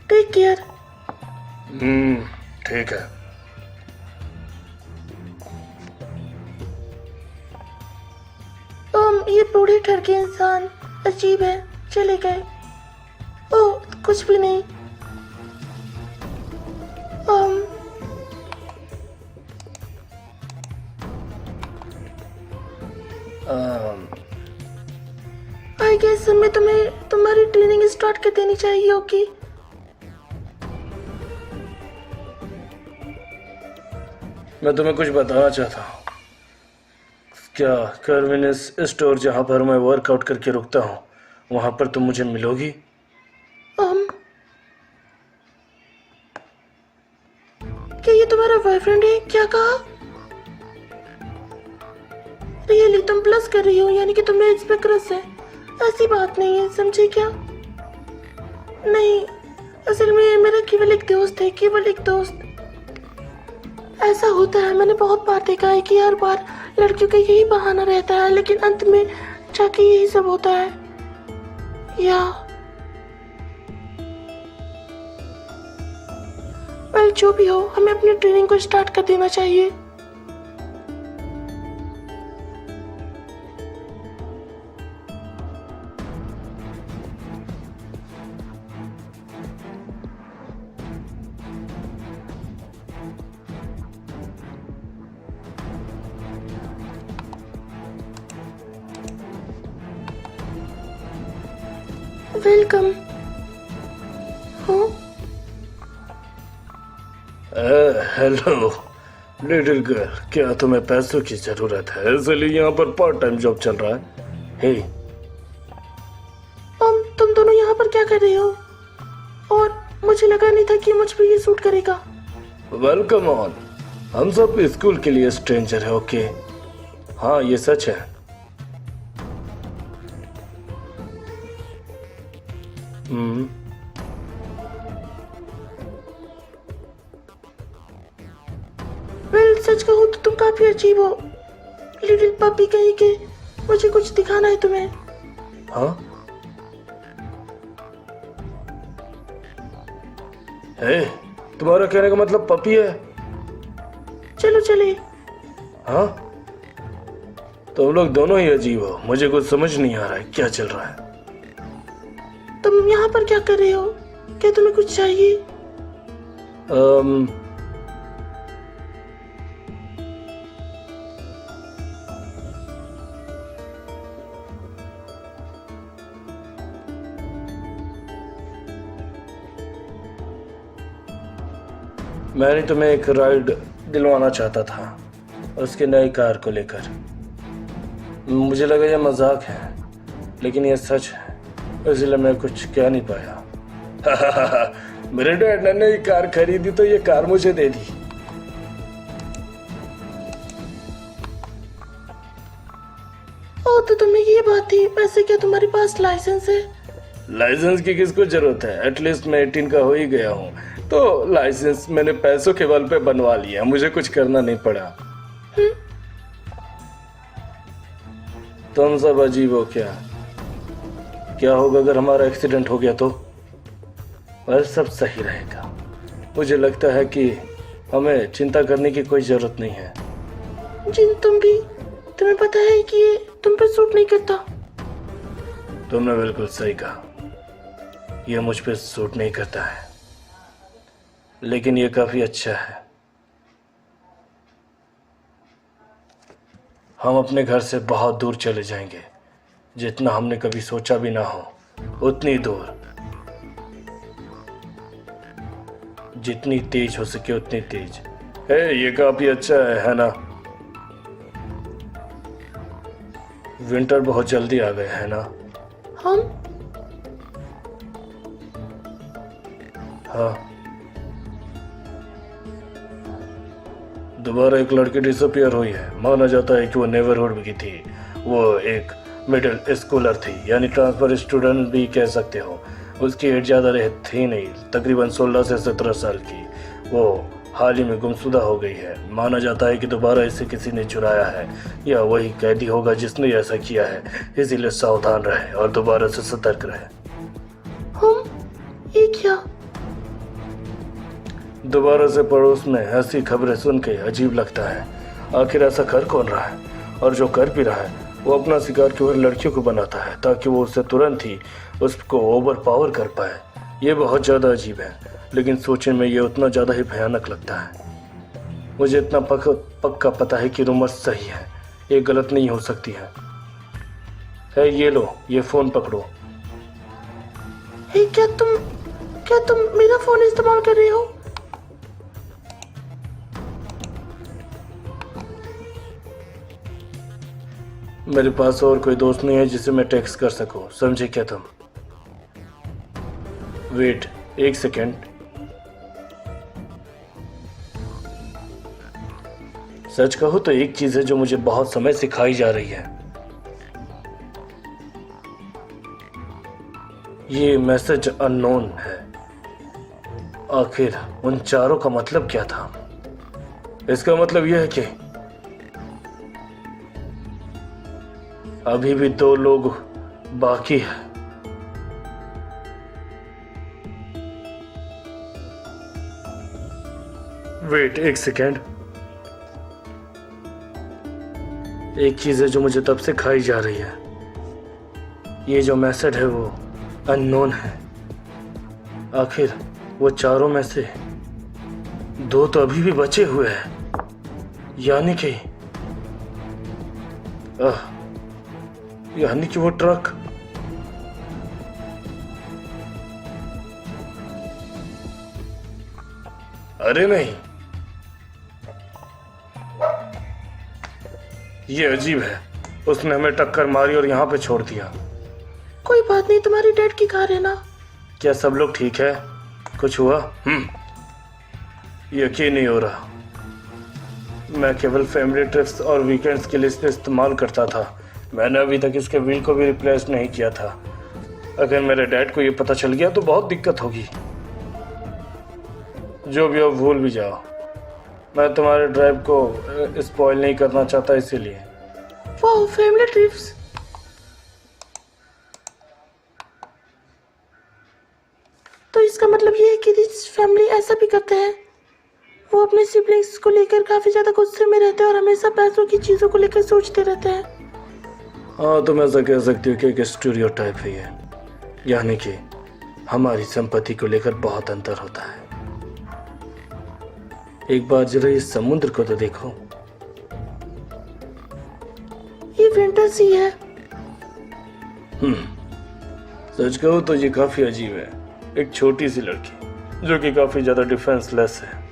Take care. ठीक है। ये बूढ़े ठरके इंसान अजीब है, चले गए। ओह, कुछ भी नहीं। आई गेस हमें तुम्हें तुम्हारी ट्रेनिंग स्टार्ट कर देनी चाहिए। ओके, मैं तुम्हें कुछ बताना चाहता हूँ। क्या कन्वीनियंस स्टोर जहाँ पर मैं वर्कआउट करके रुकता हूँ, वहाँ पर तुम मुझे मिलोगी? क्या ये तुम्हारा बॉयफ्रेंड है? क्या कहा? रियली तुम प्लस कर रही हो, यानी कि तुम्हें इस पे क्रश है? ऐसी बात नहीं है, समझे क्या? नहीं, असल में मेरा केवल एक दोस्त है, केवल एक दोस्त। ऐसा होता है, मैंने बहुत बार देखा है कि हर बार लड़कियों का यही बहाना रहता है, लेकिन अंत में जाके यही सब होता है। या वेल, जो भी हो, हमें अपनी ट्रेनिंग को स्टार्ट कर देना चाहिए। वेलकम। हाँ, हेलो लिटिल गर्ल, क्या तुम्हें पैसों की जरूरत है? इसलिए यहाँ पर पार्ट टाइम जॉब चल रहा है। हे, तुम दोनों यहाँ पर क्या कर रहे हो? और मुझे लगा नहीं था कि मुझ पे ये सूट करेगा। Welcome on. हम सब स्कूल के लिए स्ट्रेंजर है, ओके? हाँ, ये सच है। वेल, सच कहूँ तो तुम काफी अजीब हो, लिटिल पपी कहीं के। मुझे कुछ दिखाना है तुम्हें। हाँ? हे, तुम्हारा कहने का मतलब पपी है? चलो चले। हाँ? तुम लोग दोनों ही अजीब हो, मुझे कुछ समझ नहीं आ रहा है क्या चल रहा है। तुम यहाँ पर क्या कर रहे हो? क्या तुम्हें कुछ चाहिए? मैंने तुम्हें एक राइड दिलवाना चाहता था उसके नई कार को लेकर। मुझे लगा ये मजाक है, लेकिन ये सच है, इसलिए मैं कुछ कह नहीं पाया। मेरे डैड ने नई कार खरीदी तो ये कार मुझे दे दी। ओ, तो तुम्हें ये बात थी। वैसे क्या तुम्हारे पास लाइसेंस है? लाइसेंस की किसको जरूरत है? एटलीस्ट मैं 18 का हो ही गया हूँ, तो लाइसेंस मैंने पैसों के बल पे बनवा लिया, मुझे कुछ करना नहीं पड़ा। तुम सब अजीब हो क्या? क्या होगा अगर हमारा एक्सीडेंट हो गया तो? वह सब सही रहेगा। मुझे लगता है कि हमें चिंता करने की कोई जरूरत नहीं है। जिन तुम भी, तुम्हें पता है कि ये तुम पर सूट नहीं करता। तुमने बिल्कुल सही कहा, यह मुझ पर सूट नहीं करता है, लेकिन यह काफी अच्छा है। हम अपने घर से बहुत दूर चले जाएंगे, जितना हमने कभी सोचा भी ना हो, उतनी दूर, जितनी तेज हो सके उतनी तेज। ये काफी अच्छा है ना? विंटर बहुत जल्दी आ गया है ना? हाँ, दोबारा एक लड़की डिसअपियर हुई है। माना जाता है कि वो नेबरहुड की थी। वो एक मिडिल स्कूलर थी, यानी ट्रांसफर स्टूडेंट भी कह सकते हो। उसकी एज ज़्यादा थी नहीं, तकरीबन 16 से 17 साल की। वो हाल ही में गुमशुदा हो गई है। माना जाता है कि दोबारा इसे किसी ने चुराया है, या वही कैदी होगा जिसने ऐसा किया है। इसीलिए सावधान रहे और दोबारा से सतर्क रहे। ये क्या? दोबारा से पड़ोस में ऐसी खबरें सुन के अजीब लगता है। आखिर ऐसा कर कौन रहा है, और जो कर भी रहा है वो अपना शिकार केवल लड़कियों को बनाता है ताकि वो उससे तुरंत ही उसको ओवर पावर कर पाए। ये बहुत ज़्यादा अजीब है, लेकिन सोचने में ये उतना ज़्यादा ही भयानक लगता है। मुझे इतना पक्का पता है कि रूमर सही है, ये गलत नहीं हो सकती है। ये लो, ये फ़ोन पकड़ो। क्या तुम मेरा फोन इस्तेमाल कर रहे हो? मेरे पास और कोई दोस्त नहीं है जिसे मैं टेक्स्ट कर सकूं, समझे क्या तुम? वेट, एक सेकेंड। सच कहूं तो एक चीज है जो मुझे बहुत समय सिखाई जा रही है। ये मैसेज अननोन है। आखिर उन चारों का मतलब क्या था? इसका मतलब यह है कि अभी भी 2 लोग बाकी है। वेट, एक सेकेंड। एक चीज है जो मुझे तब से खाई जा रही है। ये जो मैसेज है वो अननोन है। आखिर वो चारों में से 2 तो अभी भी बचे हुए हैं, यानी कि वो ट्रक। अरे नहीं, ये अजीब है। उसने हमें टक्कर मारी और यहाँ पे छोड़ दिया। कोई बात नहीं, तुम्हारी डैड की कार है ना? क्या सब लोग ठीक है? कुछ हुआ? यकीन नहीं हो रहा। मैं केवल फैमिली ट्रिप्स और वीकेंड्स के लिए इसे इस्तेमाल करता था। मैंने अभी तक इसके व्हील को भी रिप्लेस नहीं किया था। अगर मेरे डैड को ये पता चल गया तो बहुत दिक्कत होगी। जो भी हो, भूल भी जाओ। मैं तुम्हारे ड्राइव को स्पॉइल नहीं करना चाहता, इसीलिए। वाह, फैमिली ट्रिप्स। तो इसका मतलब ये है कि रिच फैमिली ऐसा भी करते हैं। वो अपने सिबलिंग्स को लेकर काफी ज्यादा गुस्से में रहते हैं और हमेशा पैसों की चीजों को लेकर सोचते रहते हैं। हाँ, तुम ऐसा कह सकती हो कि एक स्टीरियोटाइप है ये, यानी कि हमारी संपत्ति को लेकर बहुत अंतर होता है। एक बार जरा इस समुद्र को तो देखो। ये विंटर सी है। सच कहूं तो ये काफी अजीब है। एक छोटी सी लड़की जो कि काफी ज्यादा डिफेंसलेस है।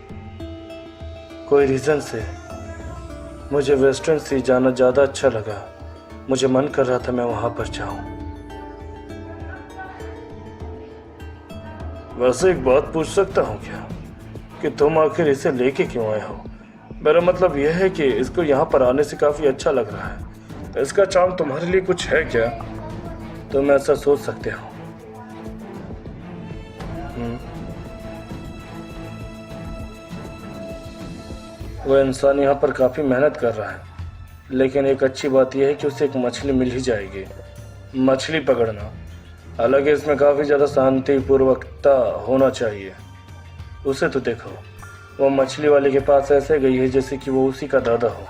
कोई रीजन से मुझे वेस्टर्न सी जाना ज्यादा अच्छा लगा। मुझे मन कर रहा था मैं वहां पर जाऊं। वैसे एक बात पूछ सकता हूं क्या, कि तुम आखिर इसे लेके क्यों आए हो? मेरा मतलब यह है कि इसको यहाँ पर आने से काफी अच्छा लग रहा है। इसका चार्म तुम्हारे लिए कुछ है क्या? तुम ऐसा सोच सकते हो। वह इंसान यहाँ पर काफी मेहनत कर रहा है, लेकिन एक अच्छी बात यह है कि उसे एक मछली मिल ही जाएगी। मछली पकड़ना, हालांकि इसमें काफी ज्यादा शांतिपूर्वकता होना चाहिए। उसे तो देखो, वो मछली वाले के पास ऐसे गई है जैसे कि वो उसी का दादा हो।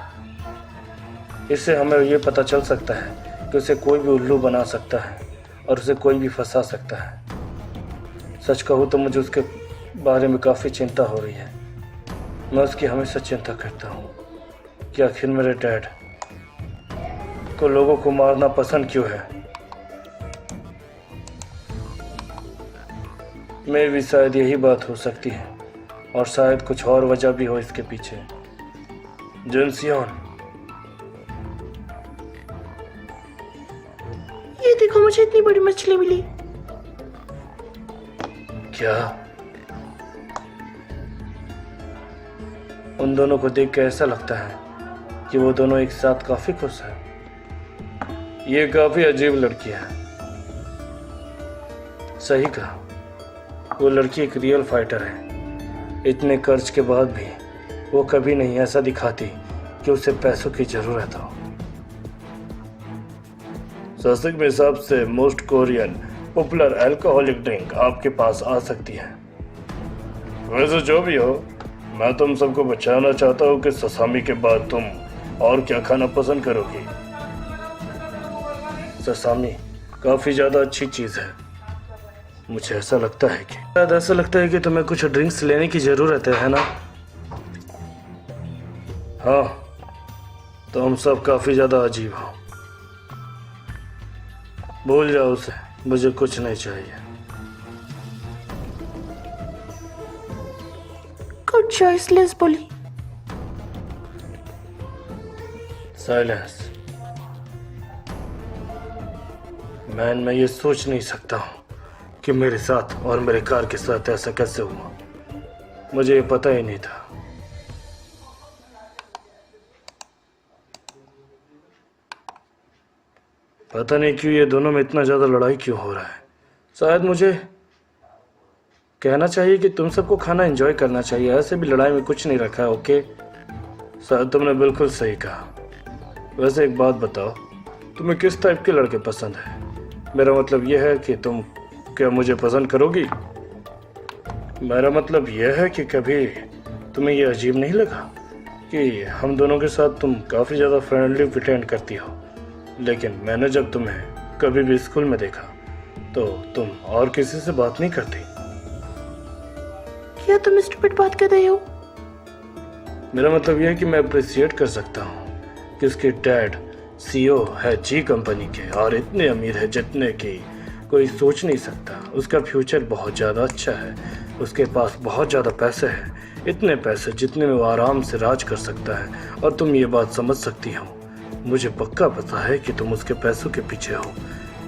इससे हमें ये पता चल सकता है कि उसे कोई भी उल्लू बना सकता है और उसे कोई भी फंसा सकता है। सच कहूँ तो मुझे उसके बारे में काफ़ी चिंता हो रही है। मैं उसकी हमेशा चिंता करता हूँ कि आखिर मेरे डैड को लोगों को मारना पसंद क्यों है। मैं भी शायद यही बात हो सकती है, और शायद कुछ और वजह भी हो इसके पीछे। जुनसियोन, ये देखो, मुझे इतनी बड़ी मछली मिली। क्या उन दोनों को देख के ऐसा लगता है कि वो दोनों एक साथ काफी खुश हैं। ये काफी अजीब लड़की है। सही कहा, वो लड़की एक रियल फाइटर है। इतने कर्ज के बाद भी वो कभी नहीं ऐसा दिखाती कि उसे पैसों की जरूरत हो। ससिक में सबसे most Korean popular alcoholic drink आपके पास आ सकती है। वैसे जो भी हो, मैं तुम सबको बचाना चाहता हूँ कि ससामी के बाद तुम और क्या खाना पसंद करोगी। ससामी काफी ज्यादा अच्छी चीज है। मुझे ऐसा लगता है कि तुम्हें कुछ ड्रिंक्स लेने की जरूरत है ना? हाँ, तो हम सब काफी ज्यादा अजीब हो। भूल जाओ उसे, मुझे कुछ नहीं चाहिए। गुड चॉइस, लेस बोली। साइलेंस। मैं ये सोच नहीं सकता हूँ कि मेरे साथ और मेरे कार के साथ ऐसा कैसे हुआ। मुझे ये पता ही नहीं था। पता नहीं क्यों ये दोनों में इतना ज़्यादा लड़ाई क्यों हो रहा है। शायद मुझे कहना चाहिए कि तुम सबको खाना एंजॉय करना चाहिए। ऐसे भी लड़ाई में कुछ नहीं रखा है। ओके, शायद तुमने बिल्कुल सही कहा। वैसे एक बात बताओ, तुम्हें किस टाइप के लड़के पसंद है? मेरा मतलब यह है कि तुम क्या मुझे पसंद करोगी? मेरा मतलब यह है कि कभी तुम्हें यह अजीब नहीं लगा कि हम दोनों के साथ तुम काफ़ी ज़्यादा फ्रेंडली प्रिटेंड करती हो, लेकिन मैंने जब तुम्हें कभी भी स्कूल में देखा तो तुम और किसी से बात नहीं करती। क्या तुम स्टूपिड बात कर रहे हो? मेरा मतलब यह है कि मैं अप्रिशिएट कर सकता हूँ कि उसके डैड सीईओ है जी कंपनी के और इतने अमीर है जितने की कोई सोच नहीं सकता। उसका फ्यूचर बहुत ज़्यादा अच्छा है। उसके पास बहुत ज़्यादा पैसे हैं, इतने पैसे जितने में वो आराम से राज कर सकता है। और तुम ये बात समझ सकती हो। मुझे पक्का पता है कि तुम उसके पैसों के पीछे हो।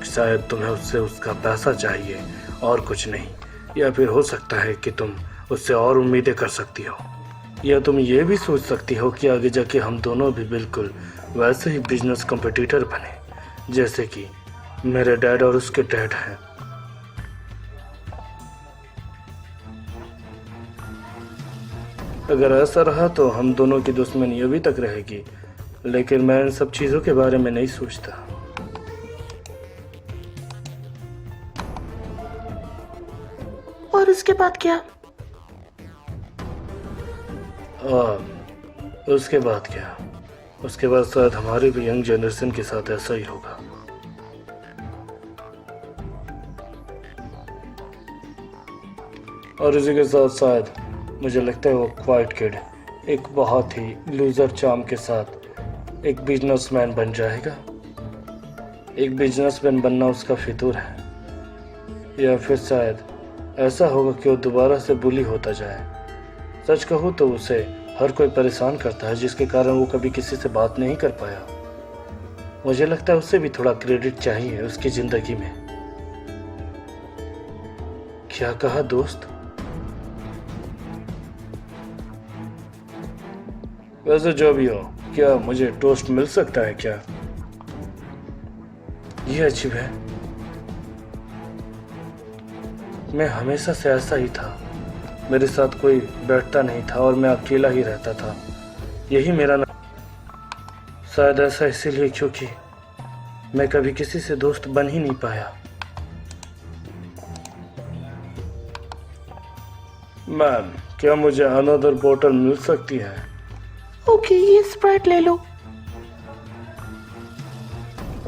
शायद तुम्हें उससे उसका पैसा चाहिए और कुछ नहीं, या फिर हो सकता है कि तुम उससे और उम्मीदें कर सकती हो, या तुम ये भी सोच सकती हो कि आगे जाके हम दोनों भी बिल्कुल वैसे ही बिजनेस कॉम्पिटिटर बने जैसे कि मेरे डैड और उसके डैड हैं। अगर ऐसा रहा तो हम दोनों की दुश्मनी अभी तक रहेगी, लेकिन मैं इन सब चीजों के बारे में नहीं सोचता। और उसके बाद क्या? उसके बाद क्या? उसके बाद शायद हमारे भी यंग जनरेशन के साथ ऐसा ही होगा। और इसी के साथ शायद मुझे लगता है वो क्वाइट किड एक बहुत ही लूजर चार्म के साथ एक बिजनेसमैन बन जाएगा। एक बिजनेसमैन बनना उसका फितूर है, या फिर शायद ऐसा होगा कि वो दोबारा से बुली होता जाए। सच कहूँ तो उसे हर कोई परेशान करता है, जिसके कारण वो कभी किसी से बात नहीं कर पाया। मुझे लगता है उसे भी थोड़ा क्रेडिट चाहिए उसकी जिंदगी में। क्या कहा दोस्त? वैसे जो भी हो, क्या मुझे टोस्ट मिल सकता है क्या? ये अजीब है। मैं हमेशा से ऐसा ही था। मेरे साथ कोई बैठता नहीं था और मैं अकेला ही रहता था। यही मेरा शायद ऐसा इसीलिए क्योंकि मैं कभी किसी से दोस्त बन ही नहीं पाया। मैम, क्या मुझे अनदर बोतल मिल सकती है? ओके, ये स्प्राइट ले लो।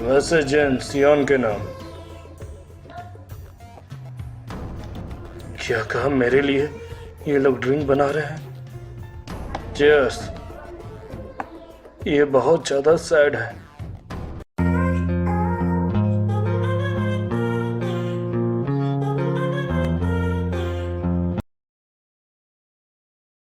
वैसे जेन सियोन के नाम। क्या कहा? मेरे लिए ये लोग ड्रिंक बना रहे हैं। चीयर्स। ये बहुत ज्यादा सैड है।